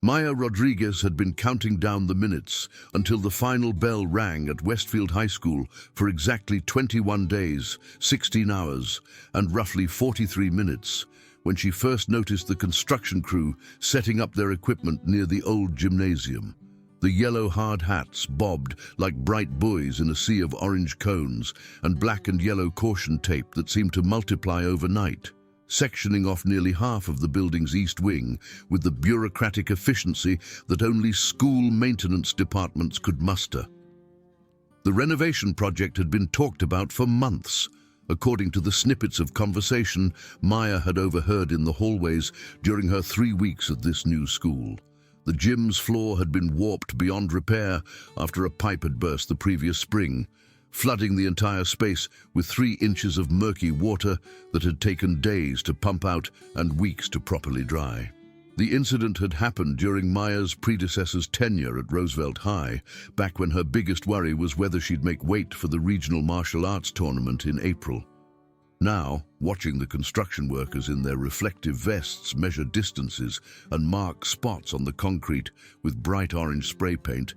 Maya Rodriguez had been counting down the minutes until the final bell rang at Westfield High School for exactly 21 days, 16 hours, and roughly 43 minutes, when she first noticed the construction crew setting up their equipment near the old gymnasium. The yellow hard hats bobbed like bright buoys in a sea of orange cones and black and yellow caution tape that seemed to multiply overnight, sectioning off nearly half of the building's east wing with the bureaucratic efficiency that only school maintenance departments could muster. The renovation project had been talked about for months, according to the snippets of conversation Maya had overheard in the hallways during her 3 weeks at this new school. The gym's floor had been warped beyond repair after a pipe had burst the previous spring, flooding the entire space with 3 inches of murky water that had taken days to pump out and weeks to properly dry. The incident had happened during Maya's predecessor's tenure at Roosevelt High, back when her biggest worry was whether she'd make weight for the regional martial arts tournament in April. Now, watching the construction workers in their reflective vests measure distances and mark spots on the concrete with bright orange spray paint,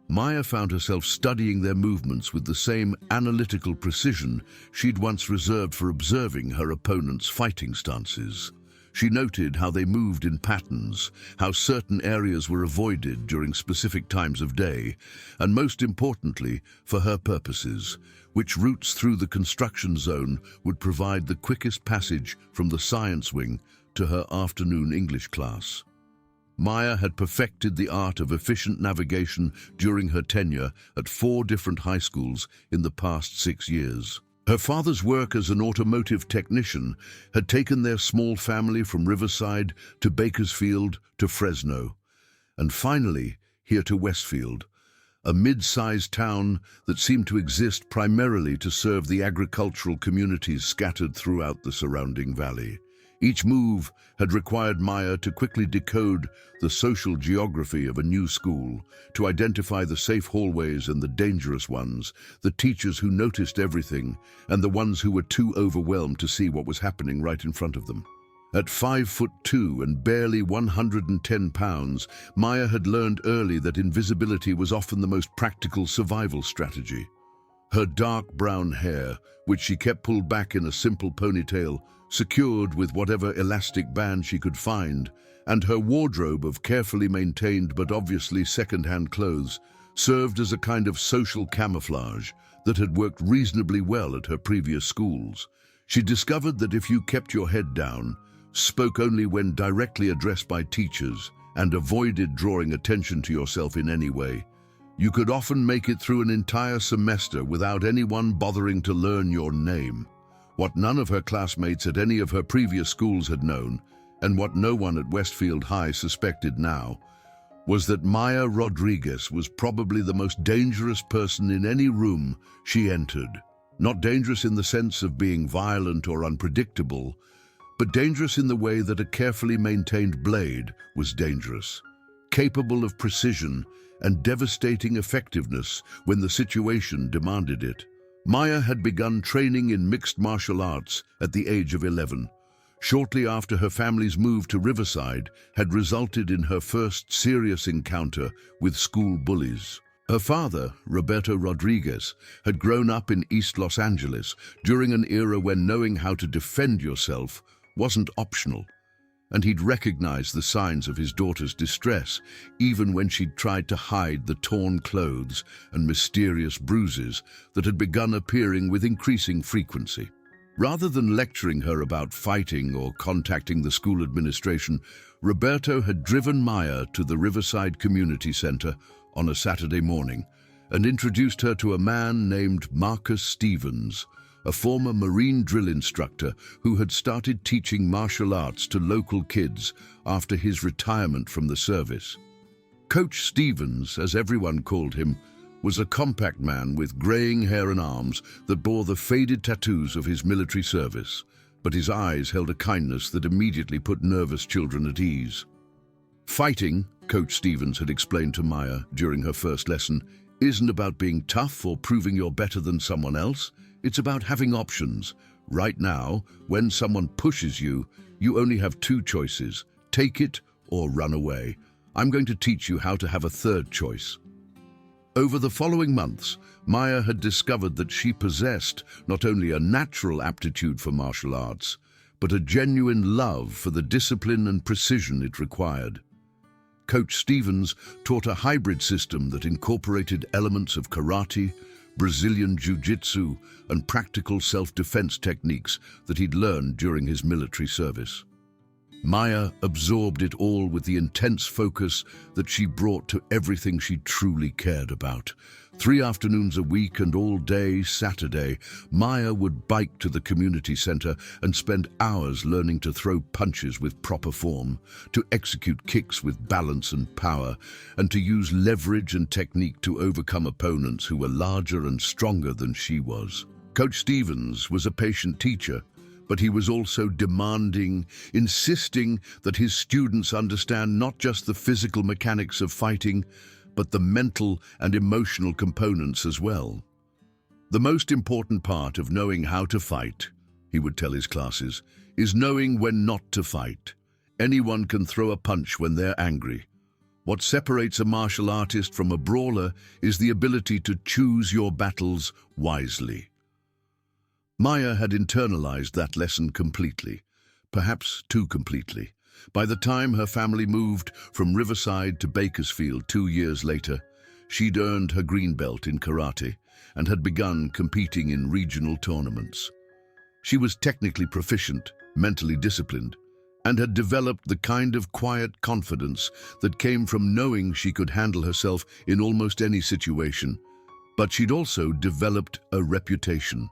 Maya found herself studying their movements with the same analytical precision she'd once reserved for observing her opponent's fighting stances. She noted how they moved in patterns, how certain areas were avoided during specific times of day, and most importantly, for her purposes, which routes through the construction zone would provide the quickest passage from the science wing to her afternoon English class. Maya had perfected the art of efficient navigation during her tenure at 4 different high schools in the past 6 years. Her father's work as an automotive technician had taken their small family from Riverside to Bakersfield to Fresno, and finally here to Westfield, a mid-sized town that seemed to exist primarily to serve the agricultural communities scattered throughout the surrounding valley. Each move had required Maya to quickly decode the social geography of a new school, to identify the safe hallways and the dangerous ones, the teachers who noticed everything, and the ones who were too overwhelmed to see what was happening right in front of them. At 5'2" and barely 110 pounds, Maya had learned early that invisibility was often the most practical survival strategy. Her dark brown hair, which she kept pulled back in a simple ponytail, secured with whatever elastic band she could find, and her wardrobe of carefully maintained but obviously second-hand clothes served as a kind of social camouflage that had worked reasonably well at her previous schools. She discovered that if you kept your head down, spoke only when directly addressed by teachers, and avoided drawing attention to yourself in any way, you could often make it through an entire semester without anyone bothering to learn your name. What none of her classmates at any of her previous schools had known, and what no one at Westfield High suspected now, was that Maya Rodriguez was probably the most dangerous person in any room she entered. Not dangerous in the sense of being violent or unpredictable, but dangerous in the way that a carefully maintained blade was dangerous, capable of precision and devastating effectiveness when the situation demanded it. Maya had begun training in mixed martial arts at the age of 11. Shortly after her family's move to Riverside had resulted in her first serious encounter with school bullies. Her father, Roberto Rodriguez, had grown up in East Los Angeles during an era when knowing how to defend yourself wasn't optional, and he'd recognized the signs of his daughter's distress even when she'd tried to hide the torn clothes and mysterious bruises that had begun appearing with increasing frequency. Rather than lecturing her about fighting or contacting the school administration, Roberto had driven Maya to the Riverside Community Center on a Saturday morning and introduced her to a man named Marcus Stevens, a former Marine drill instructor who had started teaching martial arts to local kids after his retirement from the service. Coach Stevens, as everyone called him, was a compact man with graying hair and arms that bore the faded tattoos of his military service, but his eyes held a kindness that immediately put nervous children at ease. Fighting, Coach Stevens had explained to Maya during her first lesson, isn't about being tough or proving you're better than someone else. It's about having options. Right now, when someone pushes you, you only have 2 choices: take it or run away. I'm going to teach you how to have a third choice. Over the following months, Maya had discovered that she possessed not only a natural aptitude for martial arts, but a genuine love for the discipline and precision it required. Coach Stevens taught a hybrid system that incorporated elements of karate, Brazilian jiu-jitsu, and practical self-defense techniques that he'd learned during his military service. Maya absorbed it all with the intense focus that she brought to everything she truly cared about. 3 afternoons a week and all day Saturday, Maya would bike to the community center and spend hours learning to throw punches with proper form, to execute kicks with balance and power, and to use leverage and technique to overcome opponents who were larger and stronger than she was. Coach Stevens was a patient teacher, but he was also demanding, insisting that his students understand not just the physical mechanics of fighting, but the mental and emotional components as well. The most important part of knowing how to fight, he would tell his classes, is knowing when not to fight. Anyone can throw a punch when they're angry. What separates a martial artist from a brawler is the ability to choose your battles wisely. Maya had internalized that lesson completely, perhaps too completely. By the time her family moved from Riverside to Bakersfield 2 years later, she'd earned her green belt in karate and had begun competing in regional tournaments. She was technically proficient, mentally disciplined, and had developed the kind of quiet confidence that came from knowing she could handle herself in almost any situation. But she'd also developed a reputation.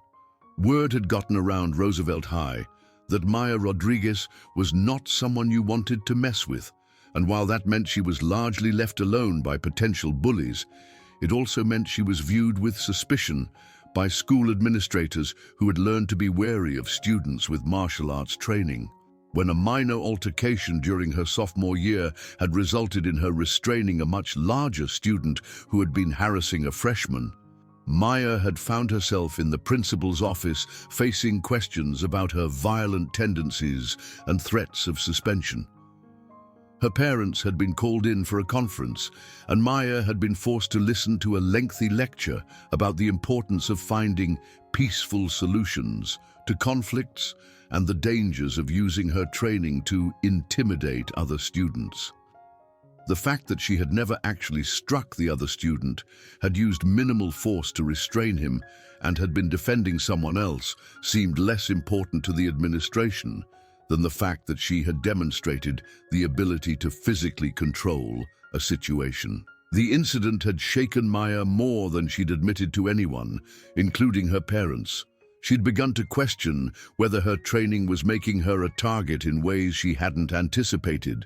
Word had gotten around Roosevelt High that Maya Rodriguez was not someone you wanted to mess with, and while that meant she was largely left alone by potential bullies, it also meant she was viewed with suspicion by school administrators who had learned to be wary of students with martial arts training. When a minor altercation during her sophomore year had resulted in her restraining a much larger student who had been harassing a freshman, Maya had found herself in the principal's office facing questions about her violent tendencies and threats of suspension. Her parents had been called in for a conference, and Maya had been forced to listen to a lengthy lecture about the importance of finding peaceful solutions to conflicts and the dangers of using her training to intimidate other students. The fact that she had never actually struck the other student, had used minimal force to restrain him, and had been defending someone else seemed less important to the administration than the fact that she had demonstrated the ability to physically control a situation. The incident had shaken Maya more than she'd admitted to anyone, including her parents. She'd begun to question whether her training was making her a target in ways she hadn't anticipated.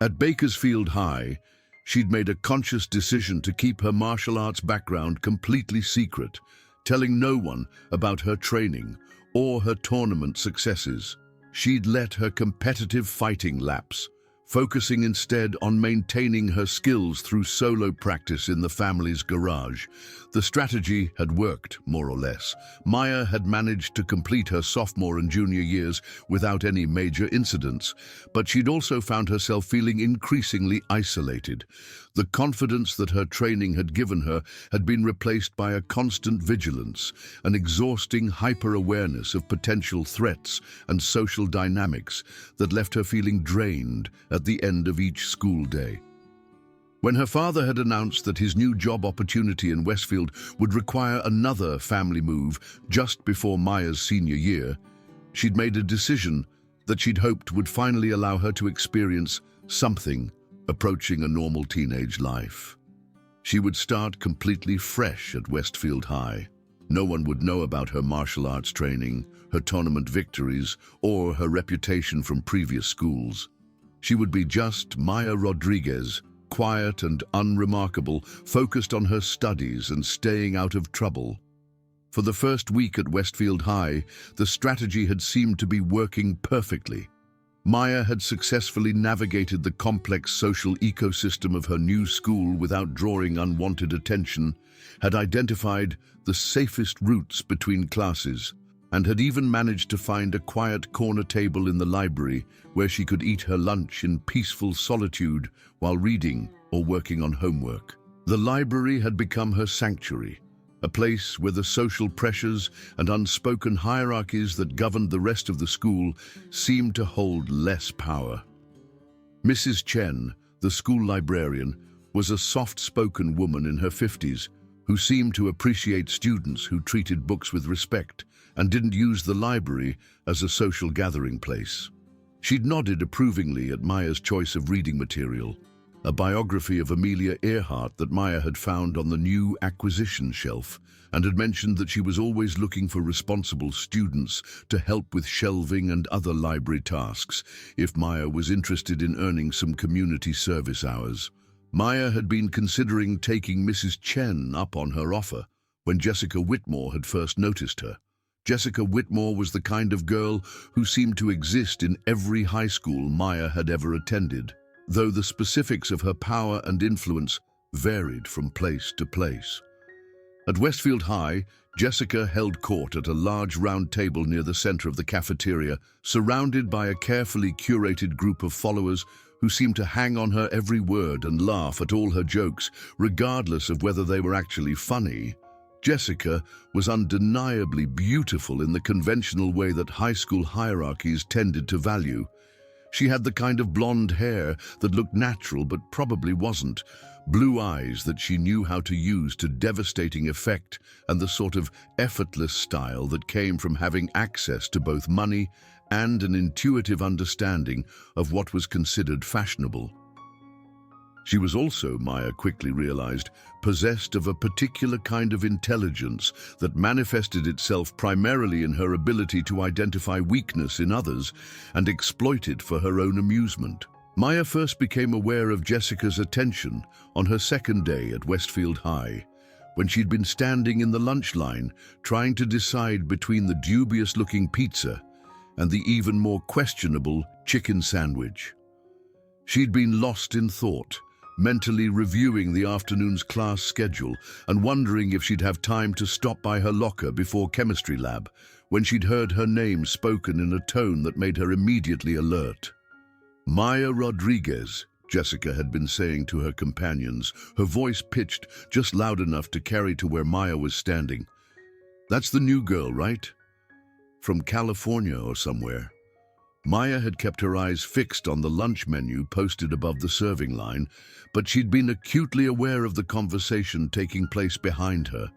At Bakersfield High, she'd made a conscious decision to keep her martial arts background completely secret, telling no one about her training or her tournament successes. She'd let her competitive fighting lapse, focusing instead on maintaining her skills through solo practice in the family's garage. The strategy had worked, more or less. Maya had managed to complete her sophomore and junior years without any major incidents, but she'd also found herself feeling increasingly isolated. The confidence that her training had given her had been replaced by a constant vigilance, an exhausting hyper-awareness of potential threats and social dynamics that left her feeling drained at the end of each school day. When her father had announced that his new job opportunity in Westfield would require another family move just before Maya's senior year, she'd made a decision that she'd hoped would finally allow her to experience something approaching a normal teenage life. She would start completely fresh at Westfield High. No one would know about her martial arts training, her tournament victories, or her reputation from previous schools. She would be just Maya Rodriguez, quiet and unremarkable, focused on her studies and staying out of trouble. For the first week at Westfield High, the strategy had seemed to be working perfectly. Maya had successfully navigated the complex social ecosystem of her new school without drawing unwanted attention, had identified the safest routes between classes, and had even managed to find a quiet corner table in the library where she could eat her lunch in peaceful solitude while reading or working on homework. The library had become her sanctuary, a place where the social pressures and unspoken hierarchies that governed the rest of the school seemed to hold less power. Mrs. Chen, the school librarian, was a soft-spoken woman in her 50s who seemed to appreciate students who treated books with respect and didn't use the library as a social gathering place. She'd nodded approvingly at Maya's choice of reading material, a biography of Amelia Earhart that Maya had found on the new acquisition shelf, and had mentioned that she was always looking for responsible students to help with shelving and other library tasks if Maya was interested in earning some community service hours. Maya had been considering taking Mrs. Chen up on her offer when Jessica Whitmore had first noticed her. Jessica Whitmore was the kind of girl who seemed to exist in every high school Maya had ever attended, though the specifics of her power and influence varied from place to place. At Westfield High, Jessica held court at a large round table near the center of the cafeteria, surrounded by a carefully curated group of followers who seemed to hang on her every word and laugh at all her jokes, regardless of whether they were actually funny. Jessica was undeniably beautiful in the conventional way that high school hierarchies tended to value. She had the kind of blonde hair that looked natural but probably wasn't, blue eyes that she knew how to use to devastating effect, and the sort of effortless style that came from having access to both money and an intuitive understanding of what was considered fashionable. She was also, Maya quickly realized, possessed of a particular kind of intelligence that manifested itself primarily in her ability to identify weakness in others and exploit it for her own amusement. Maya first became aware of Jessica's attention on her second day at Westfield High, when she'd been standing in the lunch line trying to decide between the dubious-looking pizza and the even more questionable chicken sandwich. She'd been lost in thought, mentally reviewing the afternoon's class schedule and wondering if she'd have time to stop by her locker before chemistry lab, when she'd heard her name spoken in a tone that made her immediately alert. "Maya Rodriguez," Jessica had been saying to her companions, her voice pitched just loud enough to carry to where Maya was standing. "That's the new girl, right? From California or somewhere." Maya had kept her eyes fixed on the lunch menu posted above the serving line, but she'd been acutely aware of the conversation taking place behind her.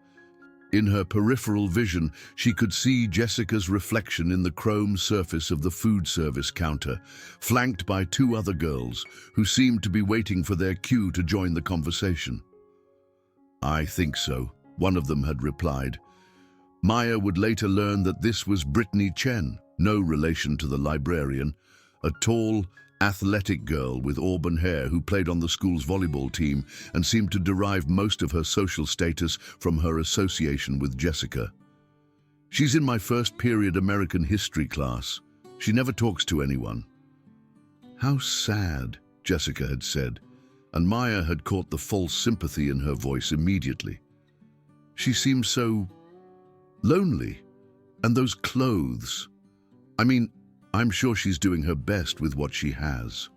In her peripheral vision, she could see Jessica's reflection in the chrome surface of the food service counter, flanked by two other girls who seemed to be waiting for their cue to join the conversation. "I think so," one of them had replied. Maya would later learn that this was Brittany Chen, no relation to the librarian, a tall, athletic girl with auburn hair who played on the school's volleyball team and seemed to derive most of her social status from her association with Jessica. "She's in my first period American history class. She never talks to anyone." "How sad," Jessica had said, and Maya had caught the false sympathy in her voice immediately. "She seems so lonely. And those clothes. I mean, I'm sure she's doing her best with what she has."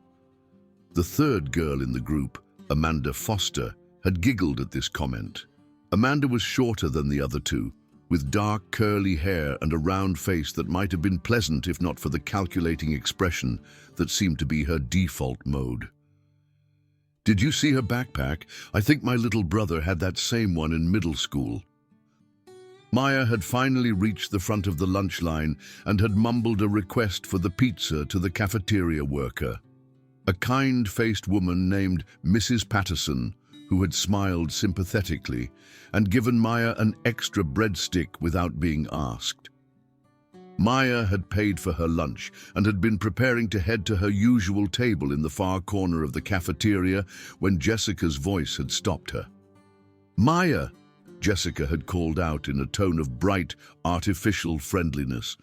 The third girl in the group, Amanda Foster, had giggled at this comment. Amanda was shorter than the other two, with dark curly hair and a round face that might have been pleasant if not for the calculating expression that seemed to be her default mode. "Did you see her backpack? I think my little brother had that same one in middle school." Maya had finally reached the front of the lunch line and had mumbled a request for the pizza to the cafeteria worker. A kind-faced woman named Mrs. Patterson, who had smiled sympathetically and given Maya an extra breadstick without being asked. Maya had paid for her lunch and had been preparing to head to her usual table in the far corner of the cafeteria when Jessica's voice had stopped her. "Maya!" Jessica had called out in a tone of bright, artificial friendliness.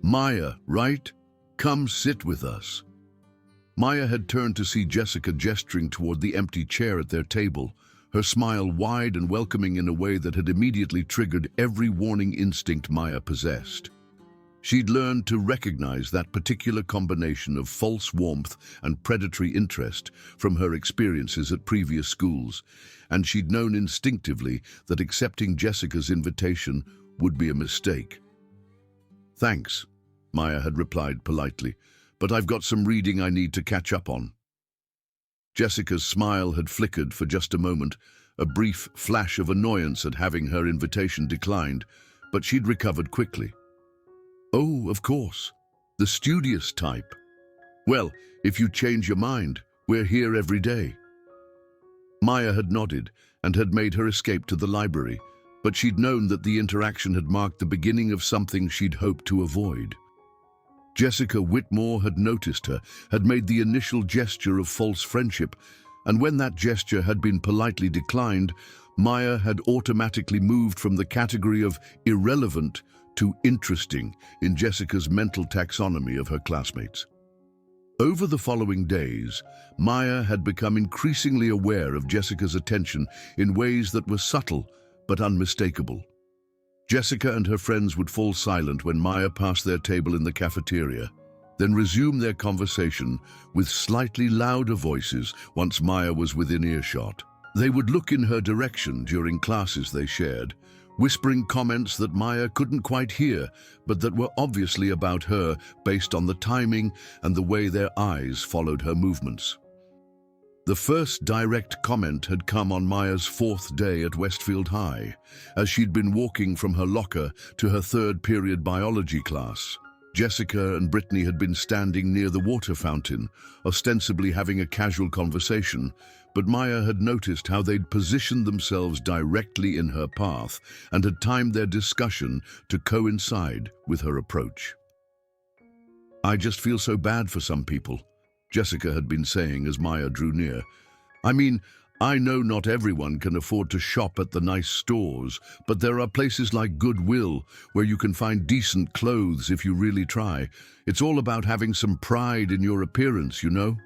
"Maya, right? Come sit with us." Maya had turned to see Jessica gesturing toward the empty chair at their table, her smile wide and welcoming in a way that had immediately triggered every warning instinct Maya possessed. She'd learned to recognize that particular combination of false warmth and predatory interest from her experiences at previous schools, and she'd known instinctively that accepting Jessica's invitation would be a mistake. "Thanks," Maya had replied politely, "but I've got some reading I need to catch up on." Jessica's smile had flickered for just a moment, a brief flash of annoyance at having her invitation declined, but she'd recovered quickly. "Oh, of course. The studious type. Well, if you change your mind, we're here every day." Maya had nodded and had made her escape to the library, but she'd known that the interaction had marked the beginning of something she'd hoped to avoid. Jessica Whitmore had noticed her, had made the initial gesture of false friendship, and when that gesture had been politely declined, Maya had automatically moved from the category of irrelevant to interesting in Jessica's mental taxonomy of her classmates. Over the following days, Maya had become increasingly aware of Jessica's attention in ways that were subtle but unmistakable. Jessica and her friends would fall silent when Maya passed their table in the cafeteria, then resume their conversation with slightly louder voices once Maya was within earshot. They would look in her direction during classes they shared, whispering comments that Maya couldn't quite hear, but that were obviously about her based on the timing and the way their eyes followed her movements. The first direct comment had come on Maya's fourth day at Westfield High, as she'd been walking from her locker to her third period biology class. Jessica and Brittany had been standing near the water fountain, ostensibly having a casual conversation, but Maya had noticed how they'd positioned themselves directly in her path and had timed their discussion to coincide with her approach. "I just feel so bad for some people," Jessica had been saying as Maya drew near. "I mean, I know not everyone can afford to shop at the nice stores, but there are places like Goodwill where you can find decent clothes if you really try. It's all about having some pride in your appearance, you know?"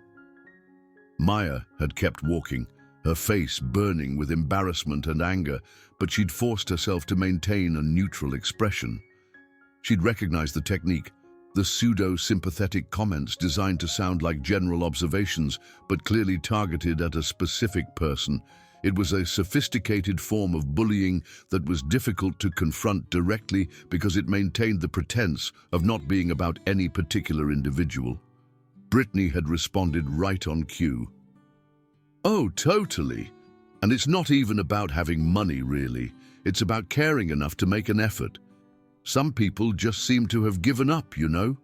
Maya had kept walking, her face burning with embarrassment and anger, but she'd forced herself to maintain a neutral expression. She'd recognized the technique, the pseudo-sympathetic comments designed to sound like general observations, but clearly targeted at a specific person. It was a sophisticated form of bullying that was difficult to confront directly because it maintained the pretense of not being about any particular individual. Brittany had responded right on cue. "Oh, totally. And it's not even about having money, really. It's about caring enough to make an effort. Some people just seem to have given up, you know?"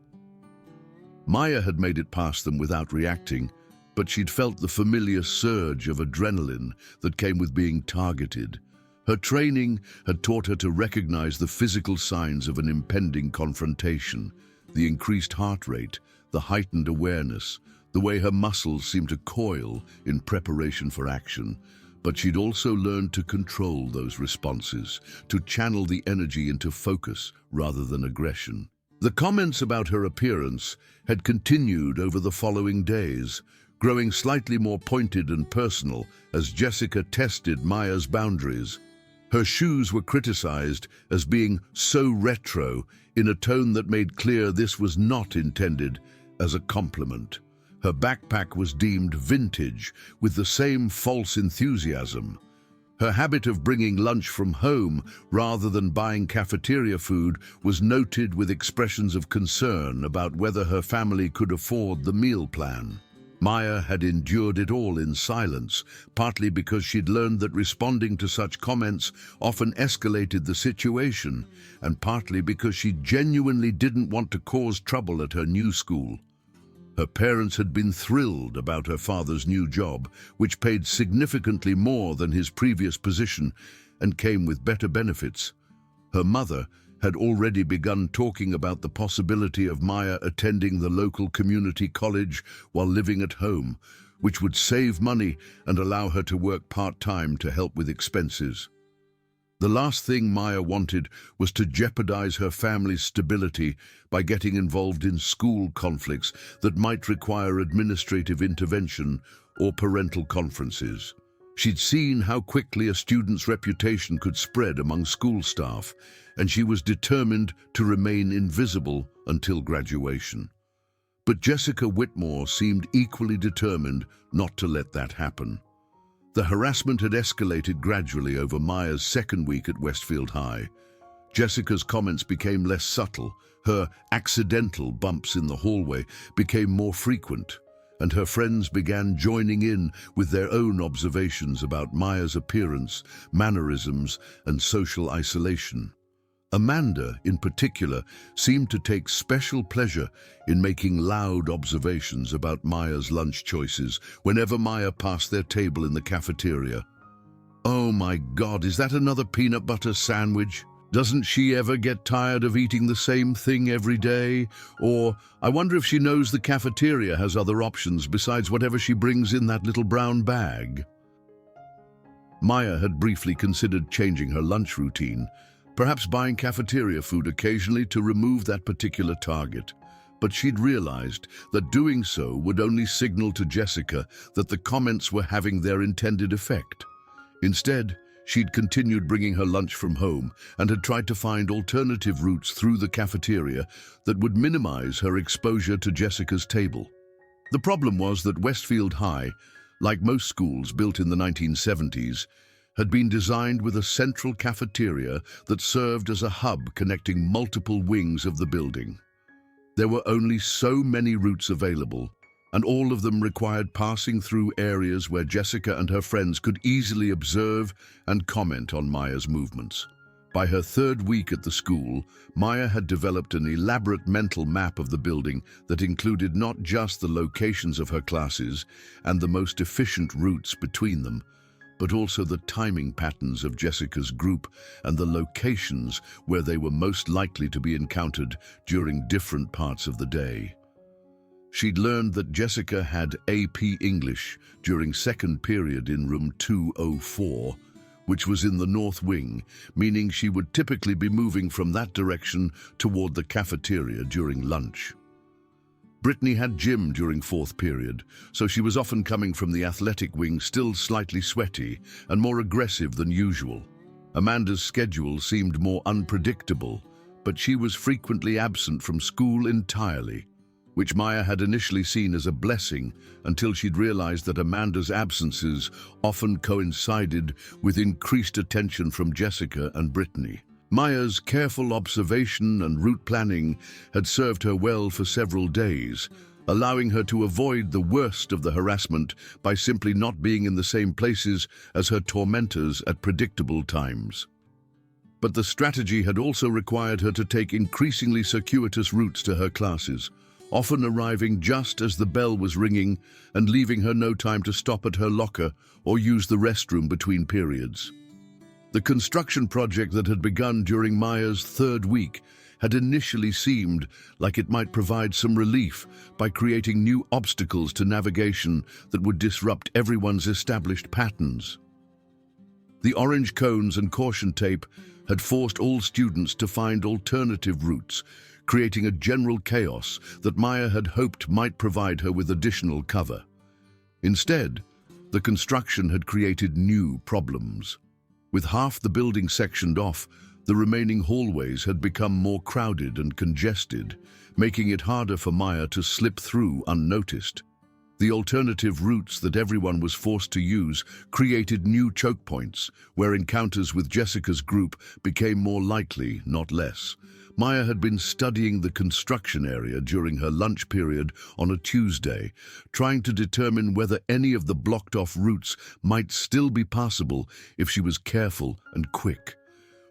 Maya had made it past them without reacting, but she'd felt the familiar surge of adrenaline that came with being targeted. Her training had taught her to recognize the physical signs of an impending confrontation, the increased heart rate, the heightened awareness, the way her muscles seemed to coil in preparation for action. But she'd also learned to control those responses, to channel the energy into focus rather than aggression. The comments about her appearance had continued over the following days, growing slightly more pointed and personal as Jessica tested Maya's boundaries. Her shoes were criticized as being so retro in a tone that made clear this was not intended as a compliment. Her backpack was deemed vintage with the same false enthusiasm. Her habit of bringing lunch from home rather than buying cafeteria food was noted with expressions of concern about whether her family could afford the meal plan. Maya had endured it all in silence, partly because she'd learned that responding to such comments often escalated the situation, and partly because she genuinely didn't want to cause trouble at her new school. Her parents had been thrilled about her father's new job, which paid significantly more than his previous position and came with better benefits. Her mother had already begun talking about the possibility of Maya attending the local community college while living at home, which would save money and allow her to work part-time to help with expenses. The last thing Maya wanted was to jeopardize her family's stability by getting involved in school conflicts that might require administrative intervention or parental conferences. She'd seen how quickly a student's reputation could spread among school staff, and she was determined to remain invisible until graduation. But Jessica Whitmore seemed equally determined not to let that happen. The harassment had escalated gradually over Maya's second week at Westfield High. Jessica's comments became less subtle, her accidental bumps in the hallway became more frequent, and her friends began joining in with their own observations about Maya's appearance, mannerisms, and social isolation. Amanda, in particular, seemed to take special pleasure in making loud observations about Maya's lunch choices whenever Maya passed their table in the cafeteria. "Oh my God, is that another peanut butter sandwich? Doesn't she ever get tired of eating the same thing every day?" Or, "I wonder if she knows the cafeteria has other options besides whatever she brings in that little brown bag." Maya had briefly considered changing her lunch routine, perhaps buying cafeteria food occasionally to remove that particular target. But she'd realized that doing so would only signal to Jessica that the comments were having their intended effect. Instead, she'd continued bringing her lunch from home and had tried to find alternative routes through the cafeteria that would minimize her exposure to Jessica's table. The problem was that Westfield High, like most schools built in the 1970s, had been designed with a central cafeteria that served as a hub connecting multiple wings of the building. There were only so many routes available, and all of them required passing through areas where Jessica and her friends could easily observe and comment on Maya's movements. By her third week at the school, Maya had developed an elaborate mental map of the building that included not just the locations of her classes and the most efficient routes between them, but also the timing patterns of Jessica's group and the locations where they were most likely to be encountered during different parts of the day. She'd learned that Jessica had AP English during second period in room 204, which was in the north wing, meaning she would typically be moving from that direction toward the cafeteria during lunch. Brittany had gym during fourth period, so she was often coming from the athletic wing still slightly sweaty and more aggressive than usual. Amanda's schedule seemed more unpredictable, but she was frequently absent from school entirely, which Maya had initially seen as a blessing until she'd realized that Amanda's absences often coincided with increased attention from Jessica and Brittany. Maya's careful observation and route planning had served her well for several days, allowing her to avoid the worst of the harassment by simply not being in the same places as her tormentors at predictable times. But the strategy had also required her to take increasingly circuitous routes to her classes, often arriving just as the bell was ringing and leaving her no time to stop at her locker or use the restroom between periods. The construction project that had begun during Maya's third week had initially seemed like it might provide some relief by creating new obstacles to navigation that would disrupt everyone's established patterns. The orange cones and caution tape had forced all students to find alternative routes, creating a general chaos that Maya had hoped might provide her with additional cover. Instead, the construction had created new problems. With half the building sectioned off, the remaining hallways had become more crowded and congested, making it harder for Maya to slip through unnoticed. The alternative routes that everyone was forced to use created new choke points, where encounters with Jessica's group became more likely, not less. Maya had been studying the construction area during her lunch period on a Tuesday, trying to determine whether any of the blocked-off routes might still be passable if she was careful and quick.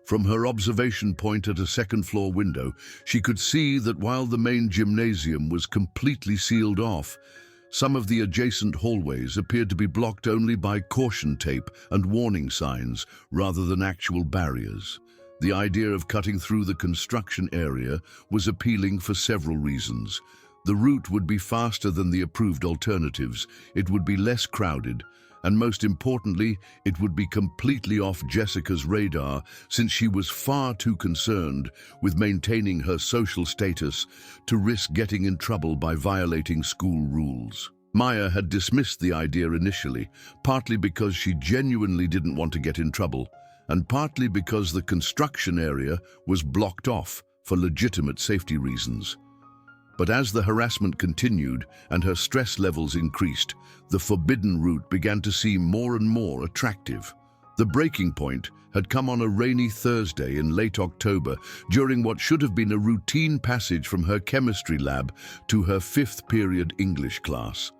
From her observation point at a second-floor window, she could see that while the main gymnasium was completely sealed off, some of the adjacent hallways appeared to be blocked only by caution tape and warning signs rather than actual barriers. The idea of cutting through the construction area was appealing for several reasons. The route would be faster than the approved alternatives, it would be less crowded, and most importantly, it would be completely off Jessica's radar since she was far too concerned with maintaining her social status to risk getting in trouble by violating school rules. Maya had dismissed the idea initially, partly because she genuinely didn't want to get in trouble, and partly because the construction area was blocked off for legitimate safety reasons. But as the harassment continued and her stress levels increased, the forbidden route began to seem more and more attractive. The breaking point had come on a rainy Thursday in late October, during what should have been a routine passage from her chemistry lab to her fifth period English class.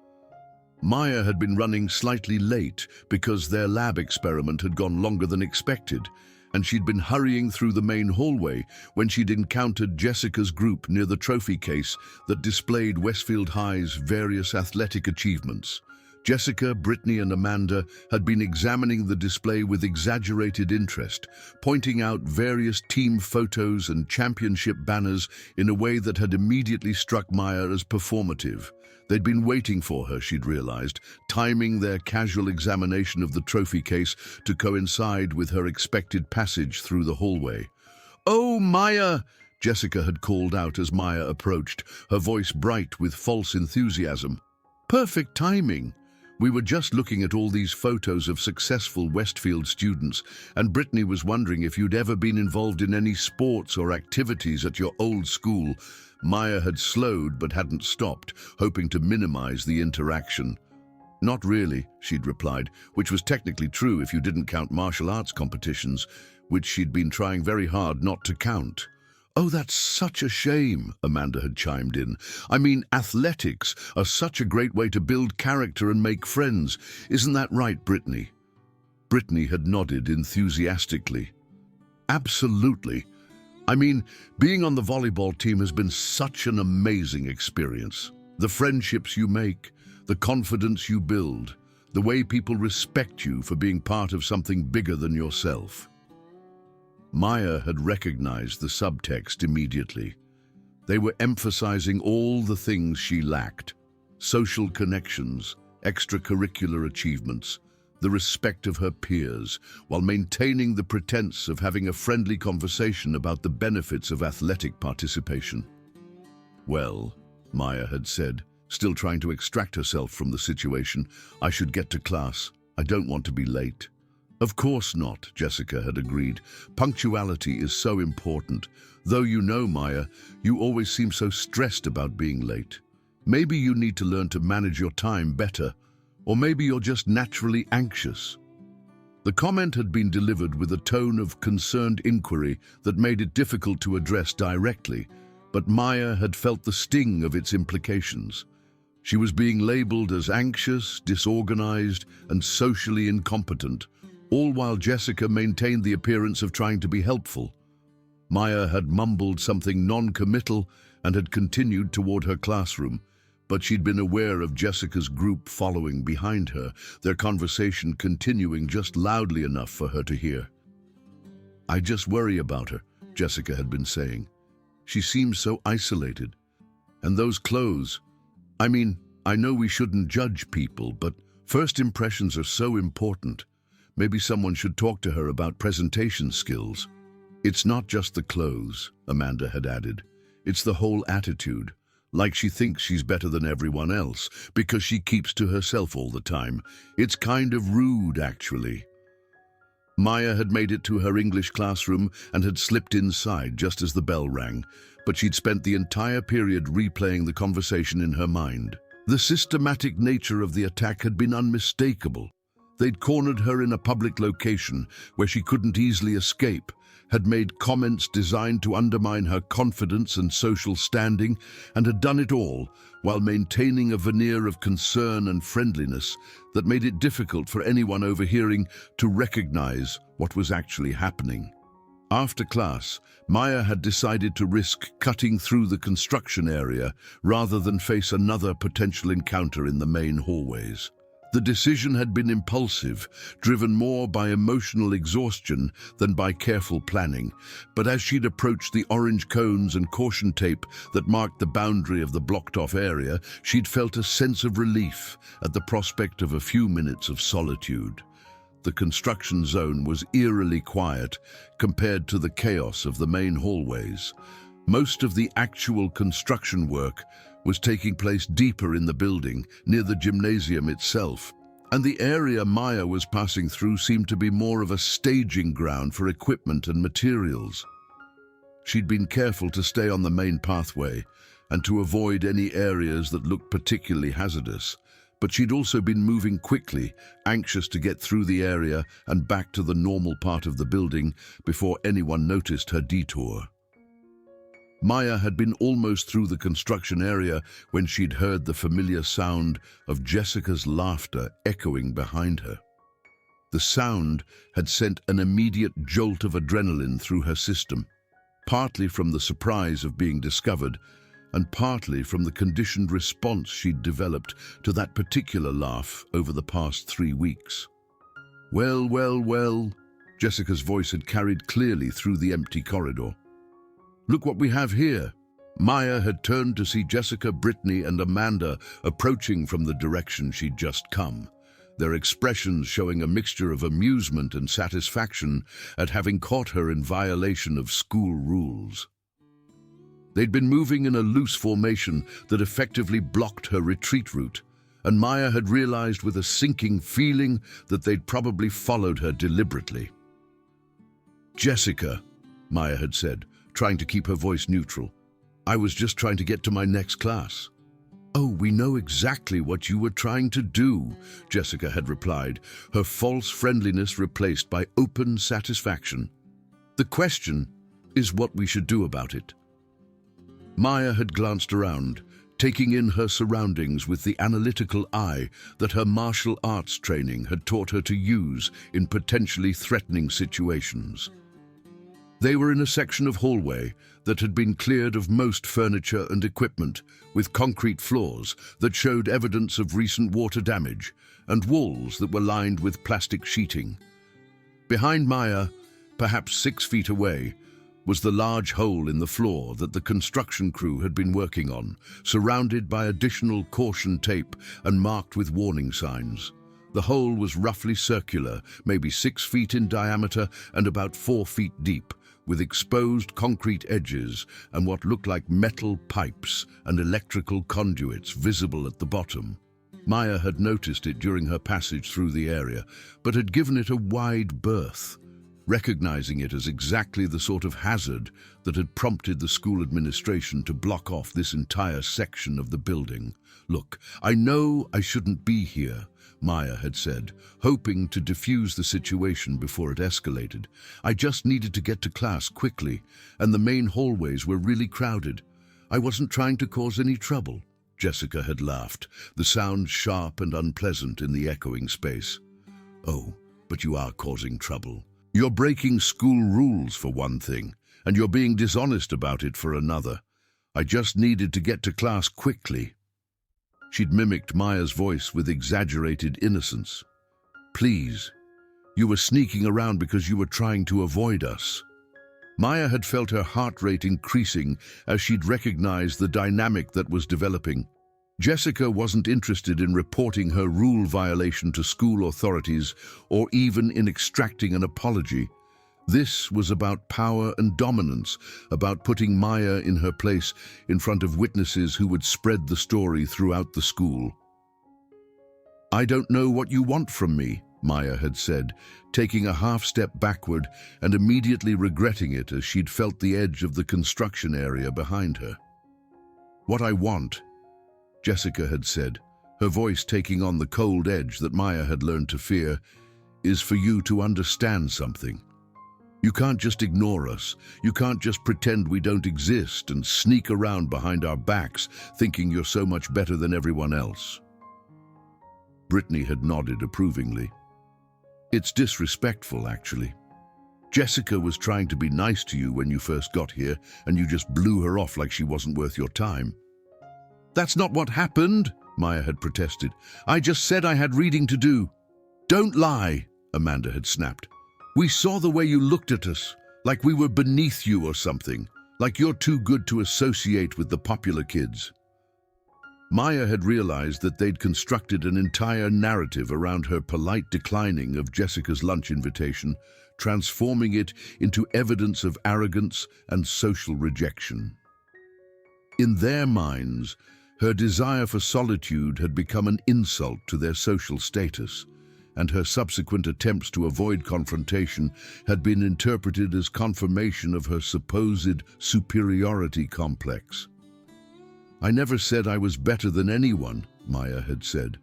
Maya had been running slightly late because their lab experiment had gone longer than expected, and she'd been hurrying through the main hallway when she'd encountered Jessica's group near the trophy case that displayed Westfield High's various athletic achievements. Jessica, Brittany, and Amanda had been examining the display with exaggerated interest, pointing out various team photos and championship banners in a way that had immediately struck Maya as performative. They'd been waiting for her, she'd realized, timing their casual examination of the trophy case to coincide with her expected passage through the hallway. "Oh, Maya!" Jessica had called out as Maya approached, her voice bright with false enthusiasm. "Perfect timing! We were just looking at all these photos of successful Westfield students, and Brittany was wondering if you'd ever been involved in any sports or activities at your old school." Maya had slowed but hadn't stopped, hoping to minimize the interaction. "Not really," she'd replied, which was technically true if you didn't count martial arts competitions, which she'd been trying very hard not to count. "Oh, that's such a shame," Amanda had chimed in. "I mean, athletics are such a great way to build character and make friends. Isn't that right, Brittany?" Brittany had nodded enthusiastically. "Absolutely. I mean, being on the volleyball team has been such an amazing experience. The friendships you make, the confidence you build, the way people respect you for being part of something bigger than yourself." Maya had recognized the subtext immediately. They were emphasizing all the things she lacked: social connections, extracurricular achievements, the respect of her peers, while maintaining the pretense of having a friendly conversation about the benefits of athletic participation. "Well," Maya had said, still trying to extract herself from the situation, "I should get to class. I don't want to be late." "Of course not," Jessica had agreed. "Punctuality is so important. Though you know, Maya, you always seem so stressed about being late. Maybe you need to learn to manage your time better. Or maybe you're just naturally anxious." The comment had been delivered with a tone of concerned inquiry that made it difficult to address directly, but Maya had felt the sting of its implications. She was being labeled as anxious, disorganized, and socially incompetent, all while Jessica maintained the appearance of trying to be helpful. Maya had mumbled something non-committal and had continued toward her classroom, but she'd been aware of Jessica's group following behind her, their conversation continuing just loudly enough for her to hear. "I just worry about her," Jessica had been saying. "She seems so isolated. And those clothes. I mean, I know we shouldn't judge people, but first impressions are so important. Maybe someone should talk to her about presentation skills." "It's not just the clothes," Amanda had added. "It's the whole attitude. Like she thinks she's better than everyone else because she keeps to herself all the time. It's kind of rude, actually." Maya had made it to her English classroom and had slipped inside just as the bell rang, but she'd spent the entire period replaying the conversation in her mind. The systematic nature of the attack had been unmistakable. They'd cornered her in a public location where she couldn't easily escape, had made comments designed to undermine her confidence and social standing, and had done it all while maintaining a veneer of concern and friendliness that made it difficult for anyone overhearing to recognize what was actually happening. After class, Maya had decided to risk cutting through the construction area rather than face another potential encounter in the main hallways. The decision had been impulsive, driven more by emotional exhaustion than by careful planning, but as she'd approached the orange cones and caution tape that marked the boundary of the blocked-off area, she'd felt a sense of relief at the prospect of a few minutes of solitude. The construction zone was eerily quiet compared to the chaos of the main hallways. Most of the actual construction work was taking place deeper in the building, near the gymnasium itself, and the area Maya was passing through seemed to be more of a staging ground for equipment and materials. She'd been careful to stay on the main pathway and to avoid any areas that looked particularly hazardous, but she'd also been moving quickly, anxious to get through the area and back to the normal part of the building before anyone noticed her detour. Maya had been almost through the construction area when she'd heard the familiar sound of Jessica's laughter echoing behind her. The sound had sent an immediate jolt of adrenaline through her system, partly from the surprise of being discovered, and partly from the conditioned response she'd developed to that particular laugh over the past 3 weeks. "Well, well, well," Jessica's voice had carried clearly through the empty corridor. "Look what we have here." Maya had turned to see Jessica, Brittany, and Amanda approaching from the direction she'd just come, their expressions showing a mixture of amusement and satisfaction at having caught her in violation of school rules. They'd been moving in a loose formation that effectively blocked her retreat route, and Maya had realized with a sinking feeling that they'd probably followed her deliberately. "Jessica," Maya had said, trying to keep her voice neutral, "I was just trying to get to my next class." "Oh, we know exactly what you were trying to do," Jessica had replied, her false friendliness replaced by open satisfaction. "The question is what we should do about it." Maya had glanced around, taking in her surroundings with the analytical eye that her martial arts training had taught her to use in potentially threatening situations. They were in a section of hallway that had been cleared of most furniture and equipment, with concrete floors that showed evidence of recent water damage, and walls that were lined with plastic sheeting. Behind Maya, perhaps 6 feet away, was the large hole in the floor that the construction crew had been working on, surrounded by additional caution tape and marked with warning signs. The hole was roughly circular, maybe 6 feet in diameter and about 4 feet deep, with exposed concrete edges and what looked like metal pipes and electrical conduits visible at the bottom. Maya had noticed it during her passage through the area, but had given it a wide berth, recognizing it as exactly the sort of hazard that had prompted the school administration to block off this entire section of the building. "Look, I know I shouldn't be here," Maya had said, hoping to defuse the situation before it escalated. "I just needed to get to class quickly, and the main hallways were really crowded. I wasn't trying to cause any trouble." Jessica had laughed, the sound sharp and unpleasant in the echoing space. "Oh, but you are causing trouble. You're breaking school rules for one thing, and you're being dishonest about it for another. I just needed to get to class quickly." She'd mimicked Maya's voice with exaggerated innocence. "Please, you were sneaking around because you were trying to avoid us." Maya had felt her heart rate increasing as she'd recognized the dynamic that was developing. Jessica wasn't interested in reporting her rule violation to school authorities or even in extracting an apology. This was about power and dominance, about putting Maya in her place in front of witnesses who would spread the story throughout the school. "I don't know what you want from me," Maya had said, taking a half-step backward and immediately regretting it as she'd felt the edge of the construction area behind her. "What I want," Jessica had said, her voice taking on the cold edge that Maya had learned to fear, "is for you to understand something. You can't just ignore us. You can't just pretend we don't exist and sneak around behind our backs thinking you're so much better than everyone else." Brittany had nodded approvingly. "It's disrespectful, actually. Jessica was trying to be nice to you when you first got here, and you just blew her off like she wasn't worth your time." "That's not what happened," Maya had protested. "I just said I had reading to do." "Don't lie," Amanda had snapped. "We saw the way you looked at us, like we were beneath you or something, like you're too good to associate with the popular kids." Maya had realized that they'd constructed an entire narrative around her polite declining of Jessica's lunch invitation, transforming it into evidence of arrogance and social rejection. In their minds, Her desire for solitude had become an insult to their social status, and her subsequent attempts to avoid confrontation had been interpreted as confirmation of her supposed superiority complex. "I never said I was better than anyone," Maya had said.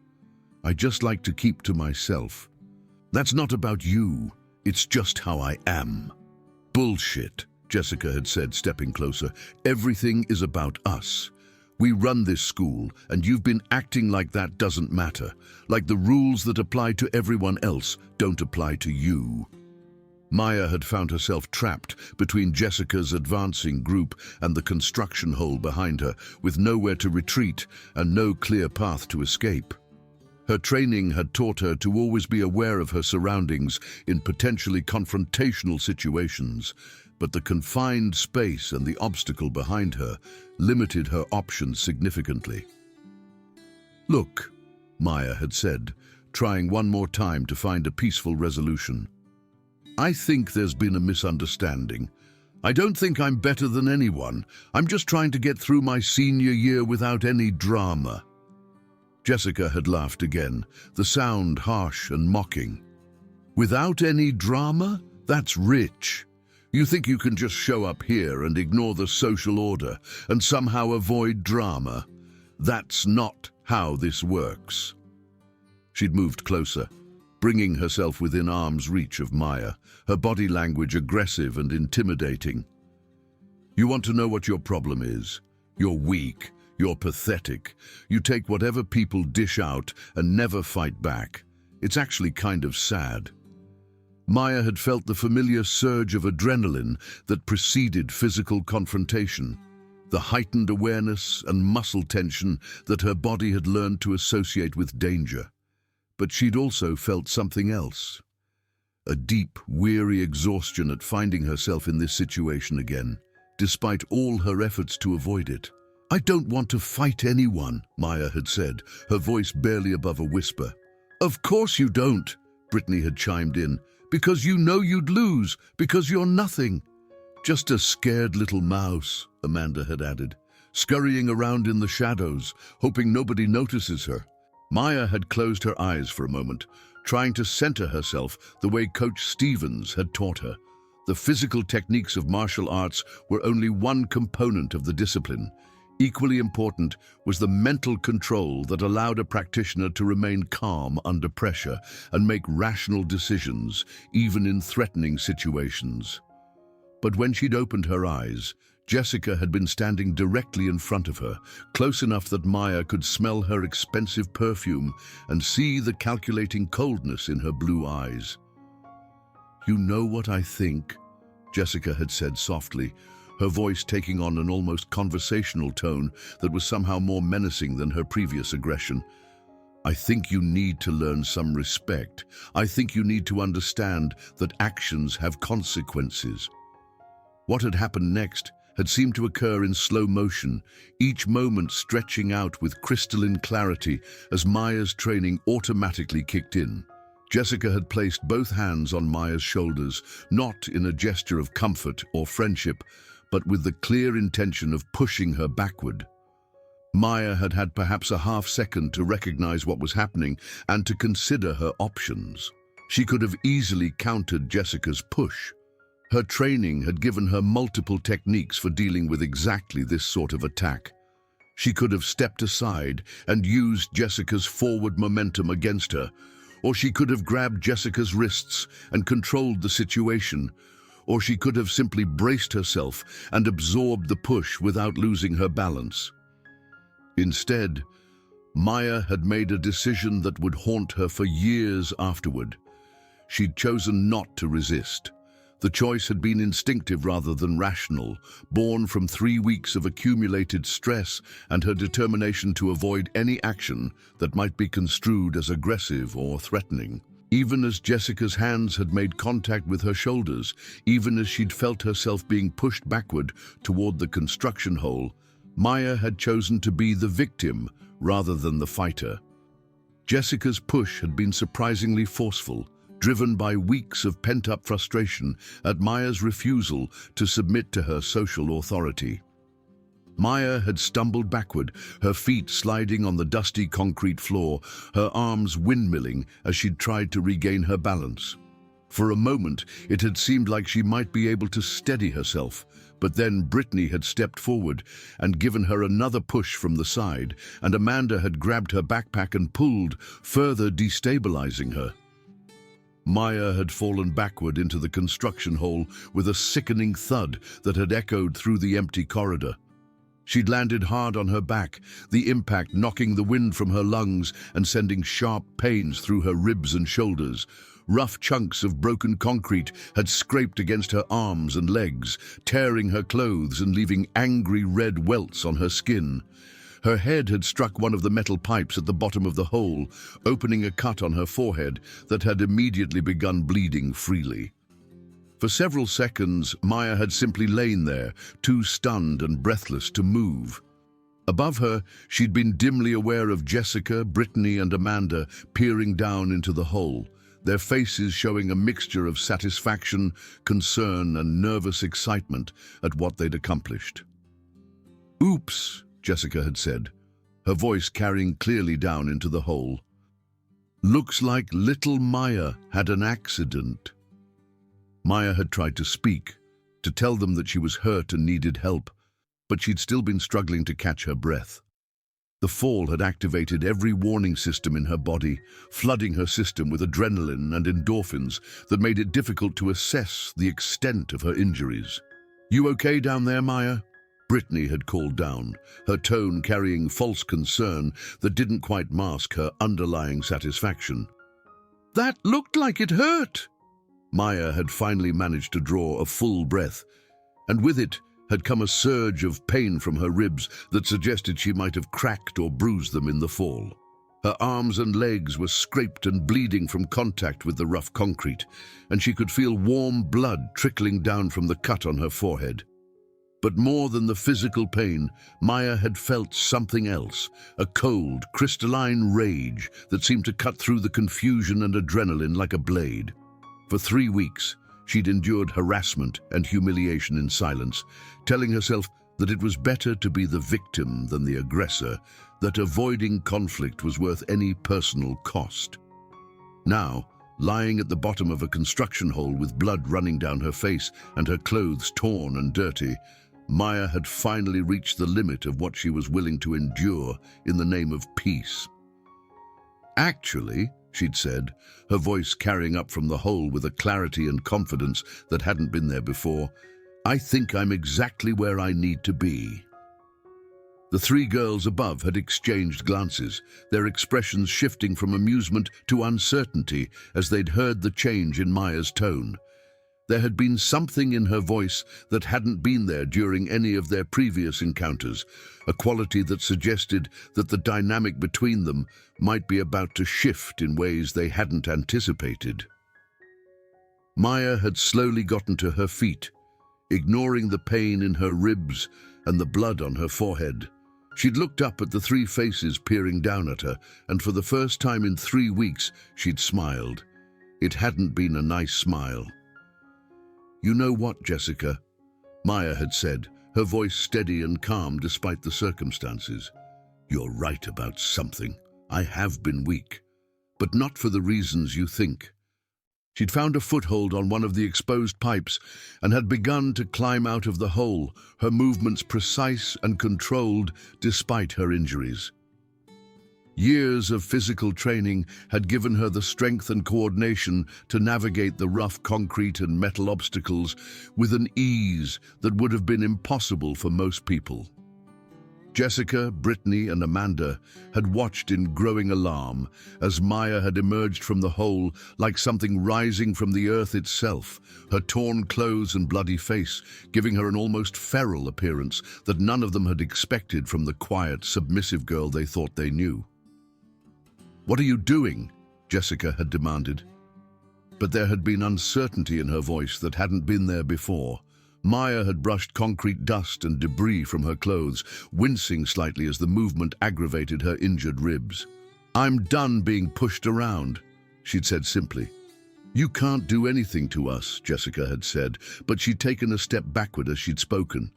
"I just like to keep to myself. That's not about you, it's just how I am." "Bullshit," Jessica had said, stepping closer. "Everything is about us. We run this school, and you've been acting like that doesn't matter, like the rules that apply to everyone else don't apply to you." Maya had found herself trapped between Jessica's advancing group and the construction hole behind her, with nowhere to retreat and no clear path to escape. Her training had taught her to always be aware of her surroundings in potentially confrontational situations, but the confined space and the obstacle behind her limited her options significantly. "Look," Maya had said, trying one more time to find a peaceful resolution. "I think there's been a misunderstanding. I don't think I'm better than anyone. I'm just trying to get through my senior year without any drama." Jessica had laughed again, the sound harsh and mocking. "Without any drama? That's rich. You think you can just show up here and ignore the social order and somehow avoid drama? That's not how this works." She'd moved closer, bringing herself within arm's reach of Maya, her body language aggressive and intimidating. "You want to know what your problem is? You're weak. You're pathetic. You take whatever people dish out and never fight back. It's actually kind of sad." Maya had felt the familiar surge of adrenaline that preceded physical confrontation, the heightened awareness and muscle tension that her body had learned to associate with danger. But she'd also felt something else. A deep, weary exhaustion at finding herself in this situation again, despite all her efforts to avoid it. "I don't want to fight anyone," Maya had said, her voice barely above a whisper. "Of course you don't," Brittany had chimed in, "because you know you'd lose, because you're nothing." "Just a scared little mouse," Amanda had added, scurrying around in the shadows, hoping nobody notices her. Maya had closed her eyes for a moment, trying to center herself the way Coach Stevens had taught her. The physical techniques of martial arts were only one component of the discipline. Equally important was the mental control that allowed a practitioner to remain calm under pressure and make rational decisions, even in threatening situations. But when she'd opened her eyes, Jessica had been standing directly in front of her, close enough that Maya could smell her expensive perfume and see the calculating coldness in her blue eyes. "You know what I think?" Jessica had said softly, her voice taking on an almost conversational tone that was somehow more menacing than her previous aggression. "I think you need to learn some respect. I think you need to understand that actions have consequences." What had happened next had seemed to occur in slow motion, each moment stretching out with crystalline clarity as Maya's training automatically kicked in. Jessica had placed both hands on Maya's shoulders, not in a gesture of comfort or friendship, but with the clear intention of pushing her backward. Maya had had perhaps a half-second to recognize what was happening and to consider her options. She could have easily countered Jessica's push. Her training had given her multiple techniques for dealing with exactly this sort of attack. She could have stepped aside and used Jessica's forward momentum against her, or she could have grabbed Jessica's wrists and controlled the situation, or she could have simply braced herself and absorbed the push without losing her balance. Instead, Maya had made a decision that would haunt her for years afterward. She'd chosen not to resist. The choice had been instinctive rather than rational, born from 3 weeks of accumulated stress and her determination to avoid any action that might be construed as aggressive or threatening. Even as Jessica's hands had made contact with her shoulders, even as she'd felt herself being pushed backward toward the construction hole, Maya had chosen to be the victim rather than the fighter. Jessica's push had been surprisingly forceful, driven by weeks of pent-up frustration at Maya's refusal to submit to her social authority. Maya had stumbled backward, her feet sliding on the dusty concrete floor, her arms windmilling as she'd tried to regain her balance. For a moment, it had seemed like she might be able to steady herself, but then Brittany had stepped forward and given her another push from the side, and Amanda had grabbed her backpack and pulled, further destabilizing her. Maya had fallen backward into the construction hole with a sickening thud that had echoed through the empty corridor. She'd landed hard on her back, the impact knocking the wind from her lungs and sending sharp pains through her ribs and shoulders. Rough chunks of broken concrete had scraped against her arms and legs, tearing her clothes and leaving angry red welts on her skin. Her head had struck one of the metal pipes at the bottom of the hole, opening a cut on her forehead that had immediately begun bleeding freely. For several seconds, Maya had simply lain there, too stunned and breathless to move. Above her, she'd been dimly aware of Jessica, Brittany, and Amanda peering down into the hole, their faces showing a mixture of satisfaction, concern, and nervous excitement at what they'd accomplished. "Oops," Jessica had said, her voice carrying clearly down into the hole. "Looks like little Maya had an accident." Maya had tried to speak, to tell them that she was hurt and needed help, but she'd still been struggling to catch her breath. The fall had activated every warning system in her body, flooding her system with adrenaline and endorphins that made it difficult to assess the extent of her injuries. "You okay down there, Maya?" Brittany had called down, her tone carrying false concern that didn't quite mask her underlying satisfaction. "That looked like it hurt." Maya had finally managed to draw a full breath, and with it had come a surge of pain from her ribs that suggested she might have cracked or bruised them in the fall. Her arms and legs were scraped and bleeding from contact with the rough concrete, and she could feel warm blood trickling down from the cut on her forehead. But more than the physical pain, Maya had felt something else, a cold, crystalline rage that seemed to cut through the confusion and adrenaline like a blade. For 3 weeks, she'd endured harassment and humiliation in silence, telling herself that it was better to be the victim than the aggressor, that avoiding conflict was worth any personal cost. Now, lying at the bottom of a construction hole with blood running down her face and her clothes torn and dirty, Maya had finally reached the limit of what she was willing to endure in the name of peace. "Actually," she'd said, her voice carrying up from the hole with a clarity and confidence that hadn't been there before, "I think I'm exactly where I need to be." The 3 girls above had exchanged glances, their expressions shifting from amusement to uncertainty as they'd heard the change in Maya's tone. There had been something in her voice that hadn't been there during any of their previous encounters, a quality that suggested that the dynamic between them might be about to shift in ways they hadn't anticipated. Maya had slowly gotten to her feet, ignoring the pain in her ribs and the blood on her forehead. She'd looked up at the 3 faces peering down at her, and for the first time in 3 weeks, she'd smiled. It hadn't been a nice smile. "You know what, Jessica?" Maya had said, her voice steady and calm despite the circumstances. "You're right about something. I have been weak, but not for the reasons you think." She'd found a foothold on one of the exposed pipes and had begun to climb out of the hole, her movements precise and controlled despite her injuries. Years of physical training had given her the strength and coordination to navigate the rough concrete and metal obstacles with an ease that would have been impossible for most people. Jessica, Brittany, and Amanda had watched in growing alarm as Maya had emerged from the hole like something rising from the earth itself, her torn clothes and bloody face giving her an almost feral appearance that none of them had expected from the quiet, submissive girl they thought they knew. "What are you doing?" Jessica had demanded. But there had been uncertainty in her voice that hadn't been there before. Maya had brushed concrete dust and debris from her clothes, wincing slightly as the movement aggravated her injured ribs. "I'm done being pushed around," she'd said simply. "You can't do anything to us," Jessica had said, but she'd taken a step backward as she'd spoken.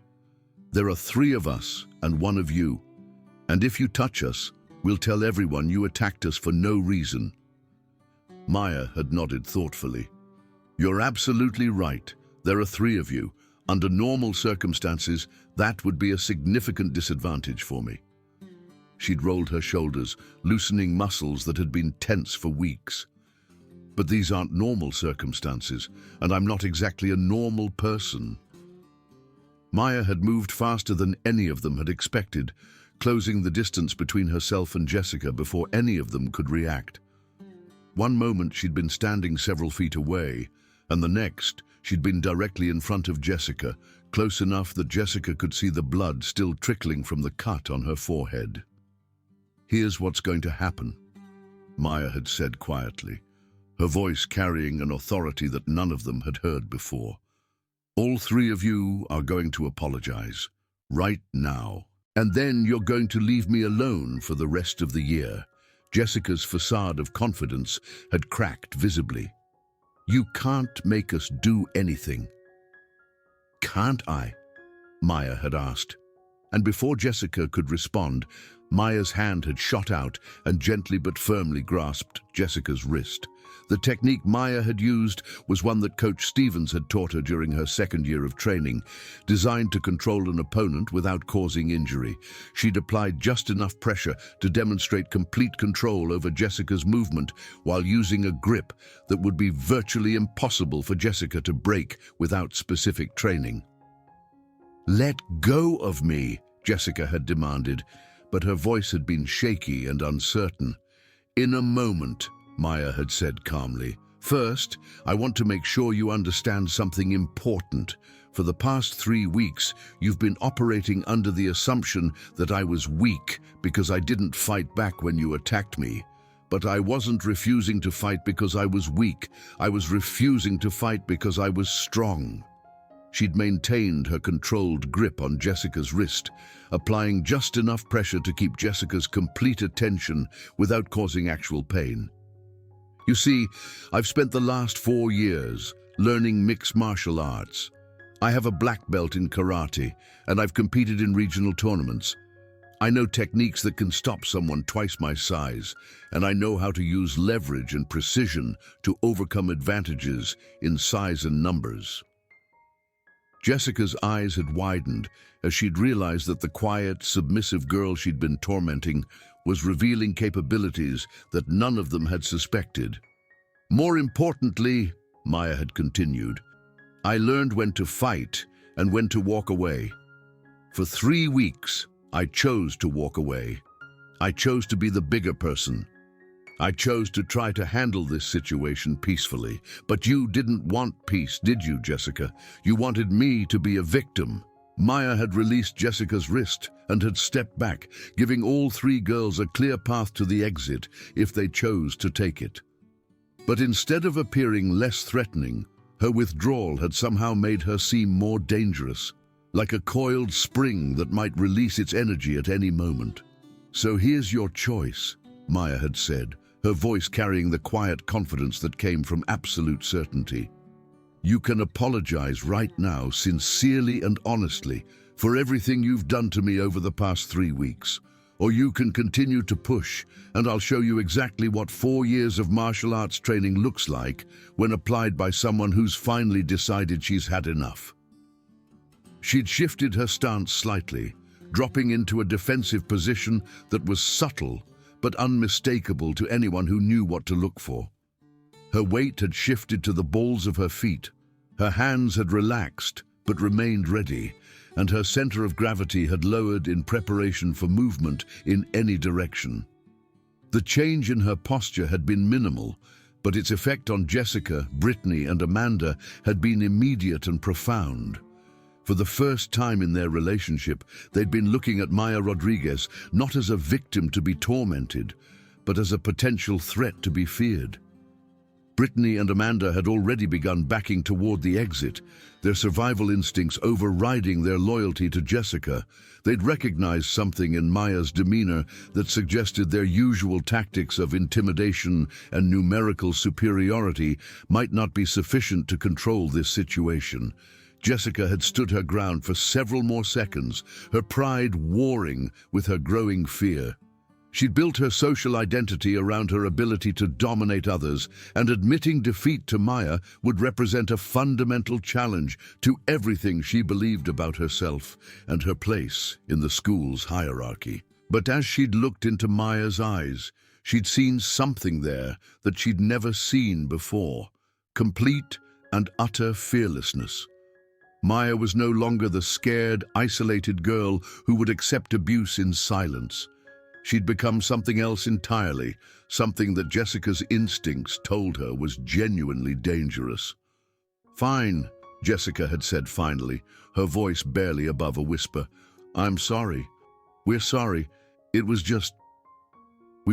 There are 3 of us and 1 of you. And if you touch us, we'll tell everyone you attacked us for no reason." Maya had nodded thoughtfully. "You're absolutely right. There are 3 of you. Under normal circumstances, that would be a significant disadvantage for me." She'd rolled her shoulders, loosening muscles that had been tense for weeks. "But these aren't normal circumstances, and I'm not exactly a normal person." Maya had moved faster than any of them had expected, closing the distance between herself and Jessica before any of them could react. One moment she'd been standing several feet away, and the next she'd been directly in front of Jessica, close enough that Jessica could see the blood still trickling from the cut on her forehead. "Here's what's going to happen," Maya had said quietly, her voice carrying an authority that none of them had heard before. "All 3 of you are going to apologize, right now. And then you're going to leave me alone for the rest of the year." Jessica's facade of confidence had cracked visibly. "You can't make us do anything." "Can't I?" Maya had asked. And before Jessica could respond, Maya's hand had shot out and gently but firmly grasped Jessica's wrist. The technique Maya had used was one that Coach Stevens had taught her during her 2nd year of training, designed to control an opponent without causing injury. She'd applied just enough pressure to demonstrate complete control over Jessica's movement while using a grip that would be virtually impossible for Jessica to break without specific training. "Let go of me," Jessica had demanded, but her voice had been shaky and uncertain. "In a moment," Maya had said calmly. "First, I want to make sure you understand something important. For the past 3 weeks, you've been operating under the assumption that I was weak because I didn't fight back when you attacked me. But I wasn't refusing to fight because I was weak. I was refusing to fight because I was strong." She'd maintained her controlled grip on Jessica's wrist, applying just enough pressure to keep Jessica's complete attention without causing actual pain. "You see, I've spent the last 4 years learning mixed martial arts. I have a black belt in karate, and I've competed in regional tournaments. I know techniques that can stop someone twice my size, and I know how to use leverage and precision to overcome advantages in size and numbers." Jessica's eyes had widened as she'd realized that the quiet, submissive girl she'd been tormenting was revealing capabilities that none of them had suspected. "More importantly," Maya had continued, "I learned when to fight and when to walk away. For 3 weeks, I chose to walk away. I chose to be the bigger person. I chose to try to handle this situation peacefully. But you didn't want peace, did you, Jessica? You wanted me to be a victim." Maya had released Jessica's wrist and had stepped back, giving all 3 girls a clear path to the exit if they chose to take it. But instead of appearing less threatening, her withdrawal had somehow made her seem more dangerous, like a coiled spring that might release its energy at any moment. "So here's your choice," Maya had said, her voice carrying the quiet confidence that came from absolute certainty. "You can apologize right now, sincerely and honestly, for everything you've done to me over the past 3 weeks. Or you can continue to push, and I'll show you exactly what 4 years of martial arts training looks like when applied by someone who's finally decided she's had enough." She'd shifted her stance slightly, dropping into a defensive position that was subtle but unmistakable to anyone who knew what to look for. Her weight had shifted to the balls of her feet. Her hands had relaxed but remained ready, and her center of gravity had lowered in preparation for movement in any direction. The change in her posture had been minimal, but its effect on Jessica, Brittany, and Amanda had been immediate and profound. For the first time in their relationship, they'd been looking at Maya Rodriguez not as a victim to be tormented, but as a potential threat to be feared. Brittany and Amanda had already begun backing toward the exit, their survival instincts overriding their loyalty to Jessica. They'd recognized something in Maya's demeanor that suggested their usual tactics of intimidation and numerical superiority might not be sufficient to control this situation. Jessica had stood her ground for several more seconds, her pride warring with her growing fear. She'd built her social identity around her ability to dominate others, and admitting defeat to Maya would represent a fundamental challenge to everything she believed about herself and her place in the school's hierarchy. But as she'd looked into Maya's eyes, she'd seen something there that she'd never seen before: complete and utter fearlessness. Maya was no longer the scared, isolated girl who would accept abuse in silence. She'd become something else entirely, something that Jessica's instincts told her was genuinely dangerous. "Fine," Jessica had said finally, her voice barely above a whisper. "I'm sorry. We're sorry. We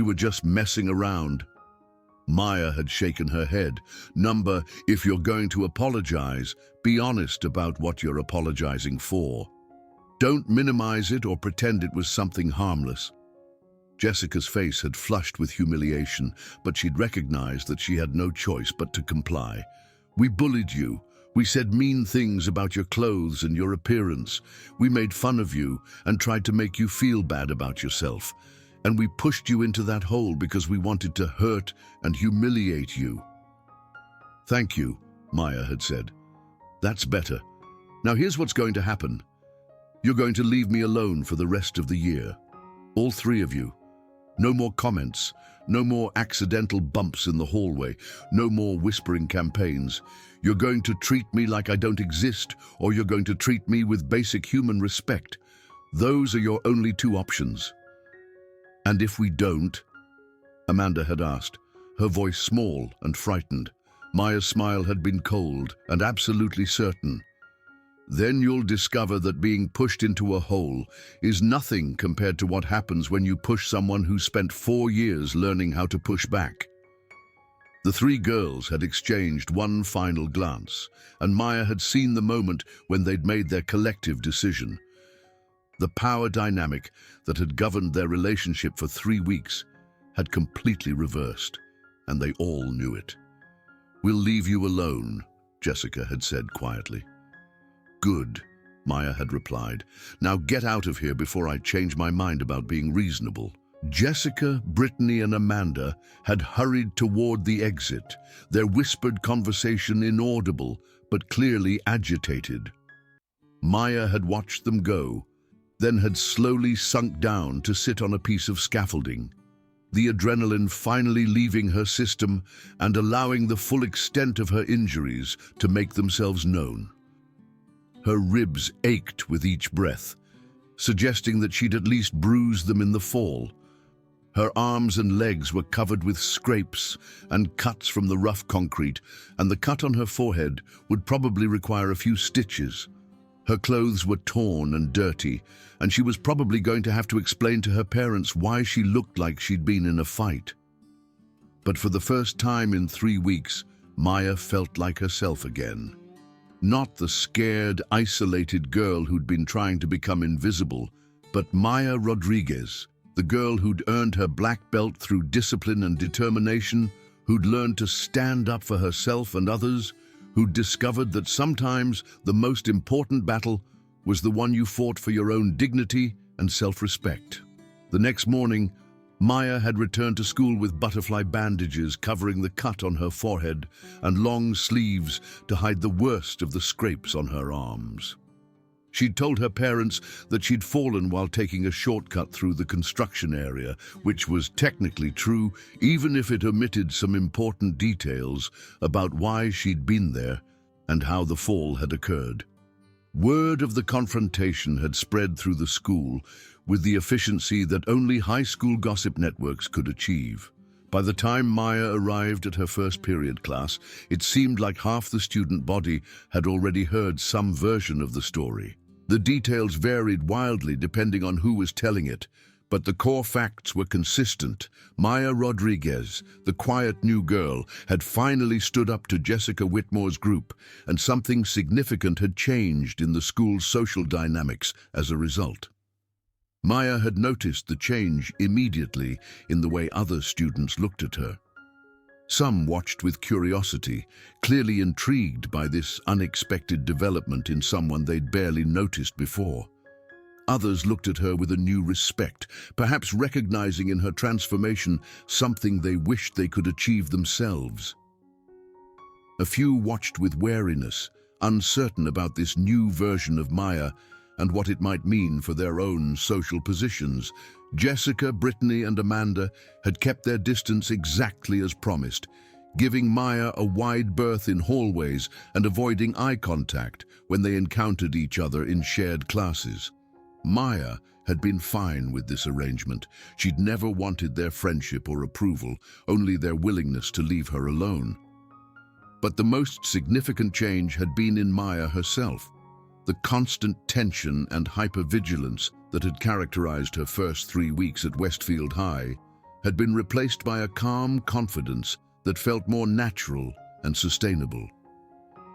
were just messing around." Maya had shaken her head. "Number, if you're going to apologize, be honest about what you're apologizing for. Don't minimize it or pretend it was something harmless." Jessica's face had flushed with humiliation, but she'd recognized that she had no choice but to comply. "We bullied you. We said mean things about your clothes and your appearance. We made fun of you and tried to make you feel bad about yourself. And we pushed you into that hole because we wanted to hurt and humiliate you." "Thank you," Maya had said. "That's better. Now here's what's going to happen. You're going to leave me alone for the rest of the year. All three of you. No more comments, no more accidental bumps in the hallway, no more whispering campaigns. You're going to treat me like I don't exist, or you're going to treat me with basic human respect. Those are your only two options." "And if we don't?" Amanda had asked, her voice small and frightened. Maya's smile had been cold and absolutely certain. "Then you'll discover that being pushed into a hole is nothing compared to what happens when you push someone who spent 4 years learning how to push back." The three girls had exchanged one final glance, and Maya had seen the moment when they'd made their collective decision. The power dynamic that had governed their relationship for 3 weeks had completely reversed, and they all knew it. "We'll leave you alone," Jessica had said quietly. "Good," Maya had replied. "Now get out of here before I change my mind about being reasonable." Jessica, Brittany, and Amanda had hurried toward the exit, their whispered conversation inaudible but clearly agitated. Maya had watched them go, then had slowly sunk down to sit on a piece of scaffolding, the adrenaline finally leaving her system and allowing the full extent of her injuries to make themselves known. Her ribs ached with each breath, suggesting that she'd at least bruised them in the fall. Her arms and legs were covered with scrapes and cuts from the rough concrete, and the cut on her forehead would probably require a few stitches. Her clothes were torn and dirty, and she was probably going to have to explain to her parents why she looked like she'd been in a fight. But for the first time in 3 weeks, Maya felt like herself again. Not the scared, isolated girl who'd been trying to become invisible, but Maya Rodriguez, the girl who'd earned her black belt through discipline and determination, who'd learned to stand up for herself and others, who'd discovered that sometimes the most important battle was the one you fought for your own dignity and self-respect. The next morning, Maya had returned to school with butterfly bandages covering the cut on her forehead and long sleeves to hide the worst of the scrapes on her arms. She'd told her parents that she'd fallen while taking a shortcut through the construction area, which was technically true, even if it omitted some important details about why she'd been there and how the fall had occurred. Word of the confrontation had spread through the school with the efficiency that only high school gossip networks could achieve. By the time Maya arrived at her first period class, it seemed like half the student body had already heard some version of the story. The details varied wildly depending on who was telling it, but the core facts were consistent. Maya Rodriguez, the quiet new girl, had finally stood up to Jessica Whitmore's group, and something significant had changed in the school's social dynamics as a result. Maya had noticed the change immediately in the way other students looked at her. Some watched with curiosity, clearly intrigued by this unexpected development in someone they'd barely noticed before. Others looked at her with a new respect, perhaps recognizing in her transformation something they wished they could achieve themselves. A few watched with wariness, uncertain about this new version of Maya and what it might mean for their own social positions. Jessica, Brittany, and Amanda had kept their distance exactly as promised, giving Maya a wide berth in hallways and avoiding eye contact when they encountered each other in shared classes. Maya had been fine with this arrangement. She'd never wanted their friendship or approval, only their willingness to leave her alone. But the most significant change had been in Maya herself. The constant tension and hypervigilance that had characterized her first 3 weeks at Westfield High had been replaced by a calm confidence that felt more natural and sustainable.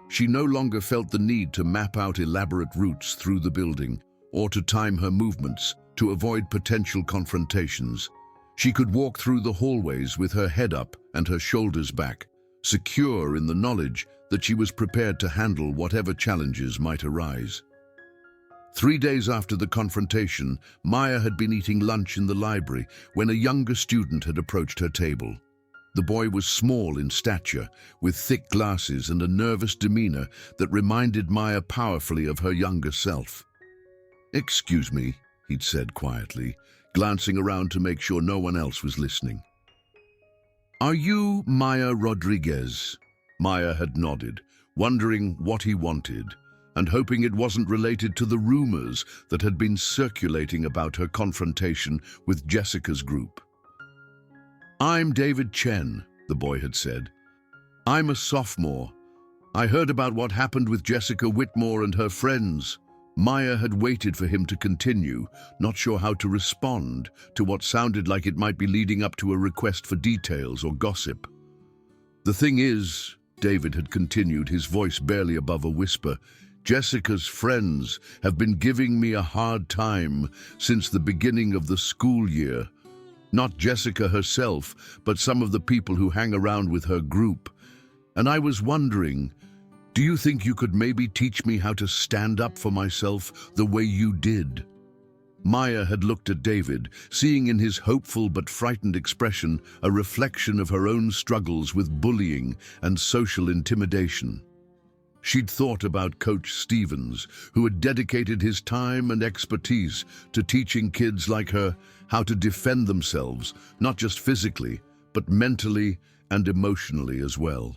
She no longer felt the need to map out elaborate routes through the building or to time her movements to avoid potential confrontations. She could walk through the hallways with her head up and her shoulders back, secure in the knowledge that she was prepared to handle whatever challenges might arise. 3 days after the confrontation, Maya had been eating lunch in the library when a younger student had approached her table. The boy was small in stature, with thick glasses and a nervous demeanor that reminded Maya powerfully of her younger self. "Excuse me," he'd said quietly, glancing around to make sure no one else was listening. "Are you Maya Rodriguez?" Maya had nodded, wondering what he wanted, and hoping it wasn't related to the rumors that had been circulating about her confrontation with Jessica's group. "I'm David Chen," the boy had said. "I'm a sophomore. I heard about what happened with Jessica Whitmore and her friends." Maya had waited for him to continue, not sure how to respond to what sounded like it might be leading up to a request for details or gossip. "The thing is," David had continued, his voice barely above a whisper, "Jessica's friends have been giving me a hard time since the beginning of the school year. Not Jessica herself, but some of the people who hang around with her group. And I was wondering, do you think you could maybe teach me how to stand up for myself the way you did?" Maya had looked at David, seeing in his hopeful but frightened expression a reflection of her own struggles with bullying and social intimidation. She'd thought about Coach Stevens, who had dedicated his time and expertise to teaching kids like her how to defend themselves, not just physically, but mentally and emotionally as well.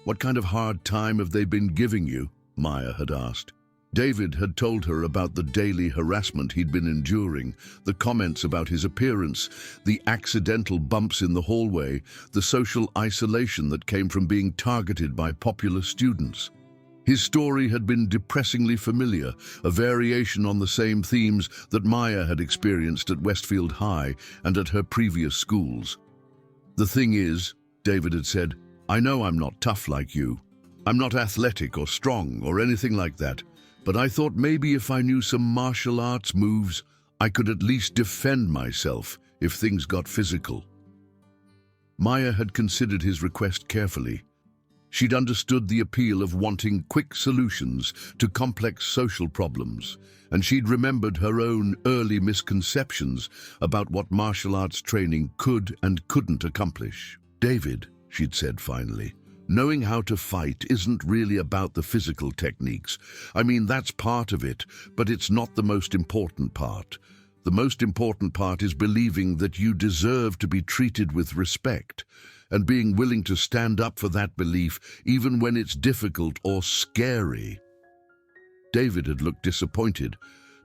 "What kind of hard time have they been giving you?" Maya had asked. David had told her about the daily harassment he'd been enduring, the comments about his appearance, the accidental bumps in the hallway, the social isolation that came from being targeted by popular students. His story had been depressingly familiar, a variation on the same themes that Maya had experienced at Westfield High and at her previous schools. "The thing is," David had said, "I know I'm not tough like you. I'm not athletic or strong or anything like that. But I thought maybe if I knew some martial arts moves, I could at least defend myself if things got physical." Maya had considered his request carefully. She'd understood the appeal of wanting quick solutions to complex social problems, and she'd remembered her own early misconceptions about what martial arts training could and couldn't accomplish. "David," she'd said finally, "knowing how to fight isn't really about the physical techniques. I mean, that's part of it, but it's not the most important part. The most important part is believing that you deserve to be treated with respect, and being willing to stand up for that belief even when it's difficult or scary." David had looked disappointed,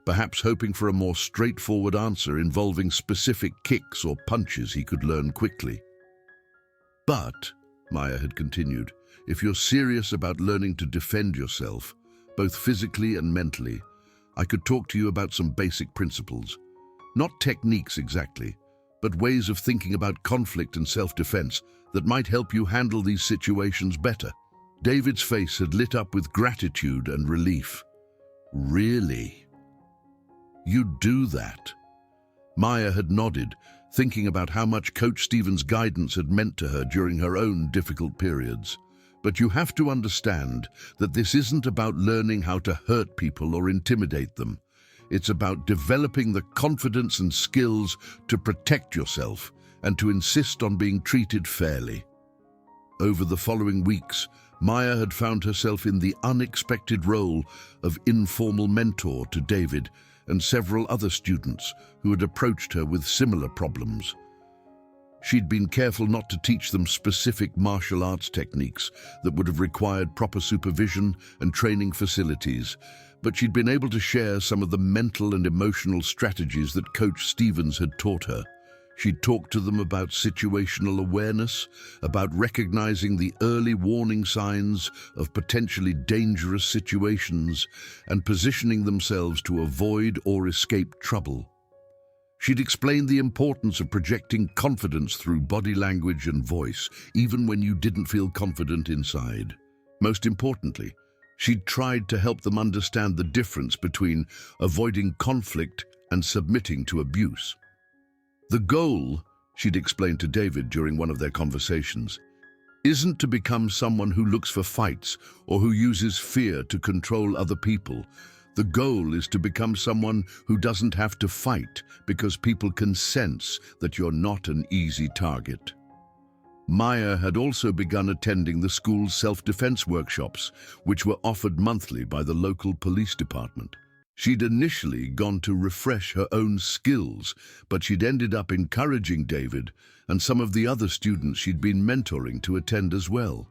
perhaps hoping for a more straightforward answer involving specific kicks or punches he could learn quickly. "But," Maya had continued, "if you're serious about learning to defend yourself, both physically and mentally, I could talk to you about some basic principles. Not techniques exactly, but ways of thinking about conflict and self-defense that might help you handle these situations better." David's face had lit up with gratitude and relief. "Really? You do that?" Maya had nodded, thinking about how much Coach Stevens' guidance had meant to her during her own difficult periods. But you have to understand that this isn't about learning how to hurt people or intimidate them. It's about developing the confidence and skills to protect yourself and to insist on being treated fairly. Over the following weeks, Maya had found herself in the unexpected role of informal mentor to David and several other students who had approached her with similar problems. She'd been careful not to teach them specific martial arts techniques that would have required proper supervision and training facilities, but she'd been able to share some of the mental and emotional strategies that Coach Stevens had taught her. She'd talked to them about situational awareness, about recognizing the early warning signs of potentially dangerous situations, and positioning themselves to avoid or escape trouble. She'd explained the importance of projecting confidence through body language and voice, even when you didn't feel confident inside. Most importantly, she'd tried to help them understand the difference between avoiding conflict and submitting to abuse. The goal, she'd explained to David during one of their conversations, isn't to become someone who looks for fights or who uses fear to control other people. The goal is to become someone who doesn't have to fight because people can sense that you're not an easy target. Maya had also begun attending the school's self-defense workshops, which were offered monthly by the local police department. She'd initially gone to refresh her own skills, but she'd ended up encouraging David and some of the other students she'd been mentoring to attend as well.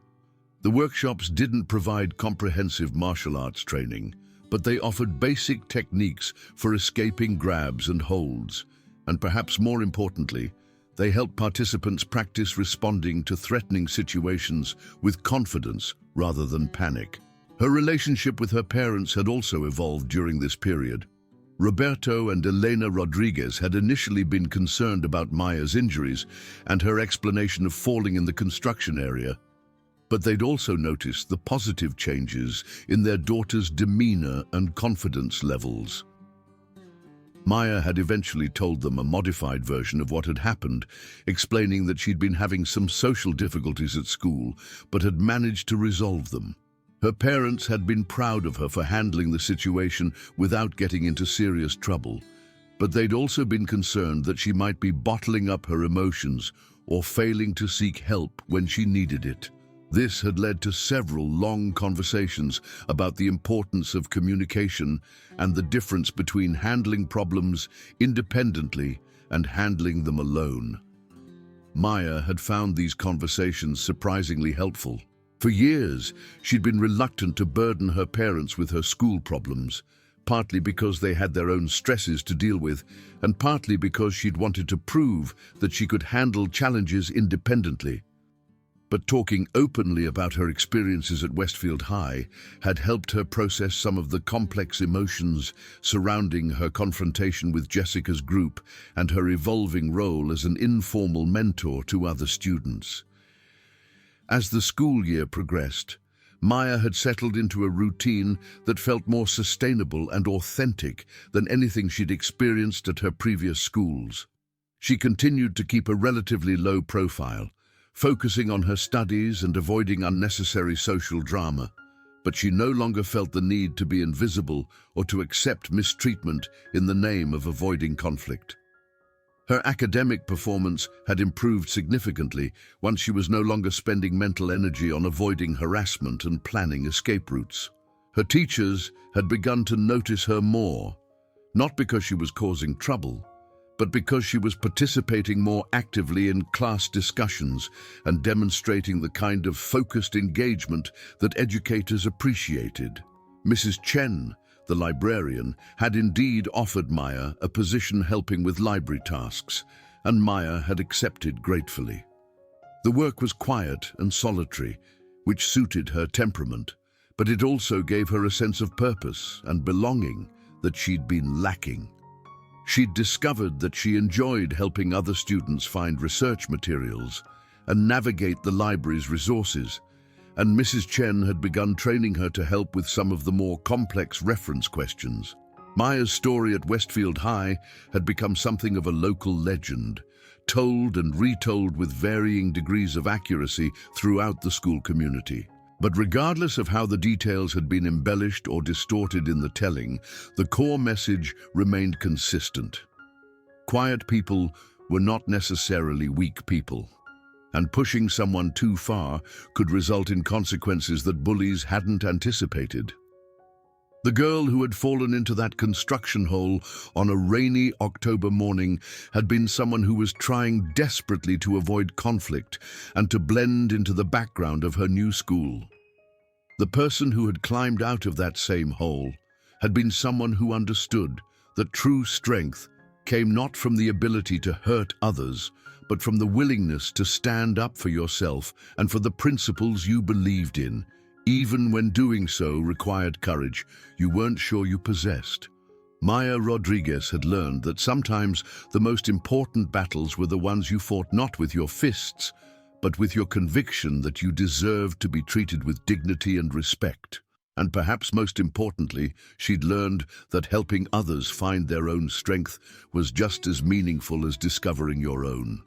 The workshops didn't provide comprehensive martial arts training, but they offered basic techniques for escaping grabs and holds, and perhaps more importantly, they helped participants practice responding to threatening situations with confidence rather than panic. Her relationship with her parents had also evolved during this period. Roberto and Elena Rodriguez had initially been concerned about Maya's injuries and her explanation of falling in the construction area, but they'd also noticed the positive changes in their daughter's demeanor and confidence levels. Maya had eventually told them a modified version of what had happened, explaining that she'd been having some social difficulties at school, but had managed to resolve them. Her parents had been proud of her for handling the situation without getting into serious trouble, but they'd also been concerned that she might be bottling up her emotions or failing to seek help when she needed it. This had led to several long conversations about the importance of communication and the difference between handling problems independently and handling them alone. Maya had found these conversations surprisingly helpful. For years, she'd been reluctant to burden her parents with her school problems, partly because they had their own stresses to deal with, and partly because she'd wanted to prove that she could handle challenges independently. But talking openly about her experiences at Westfield High had helped her process some of the complex emotions surrounding her confrontation with Jessica's group and her evolving role as an informal mentor to other students. As the school year progressed, Maya had settled into a routine that felt more sustainable and authentic than anything she'd experienced at her previous schools. She continued to keep a relatively low profile, focusing on her studies and avoiding unnecessary social drama, but she no longer felt the need to be invisible or to accept mistreatment in the name of avoiding conflict. Her academic performance had improved significantly once she was no longer spending mental energy on avoiding harassment and planning escape routes. Her teachers had begun to notice her more, not because she was causing trouble, but because she was participating more actively in class discussions and demonstrating the kind of focused engagement that educators appreciated. Mrs. Chen, the librarian, had indeed offered Maya a position helping with library tasks, and Maya had accepted gratefully. The work was quiet and solitary, which suited her temperament, but it also gave her a sense of purpose and belonging that she'd been lacking. She'd discovered that she enjoyed helping other students find research materials and navigate the library's resources, and Mrs. Chen had begun training her to help with some of the more complex reference questions. Maya's story at Westfield High had become something of a local legend, told and retold with varying degrees of accuracy throughout the school community. But regardless of how the details had been embellished or distorted in the telling, the core message remained consistent. Quiet people were not necessarily weak people, and pushing someone too far could result in consequences that bullies hadn't anticipated. The girl who had fallen into that construction hole on a rainy October morning had been someone who was trying desperately to avoid conflict and to blend into the background of her new school. The person who had climbed out of that same hole had been someone who understood that true strength came not from the ability to hurt others, but from the willingness to stand up for yourself and for the principles you believed in, even when doing so required courage you weren't sure you possessed. Maya Rodriguez had learned that sometimes the most important battles were the ones you fought not with your fists, but with your conviction that you deserved to be treated with dignity and respect. And perhaps most importantly, she'd learned that helping others find their own strength was just as meaningful as discovering your own.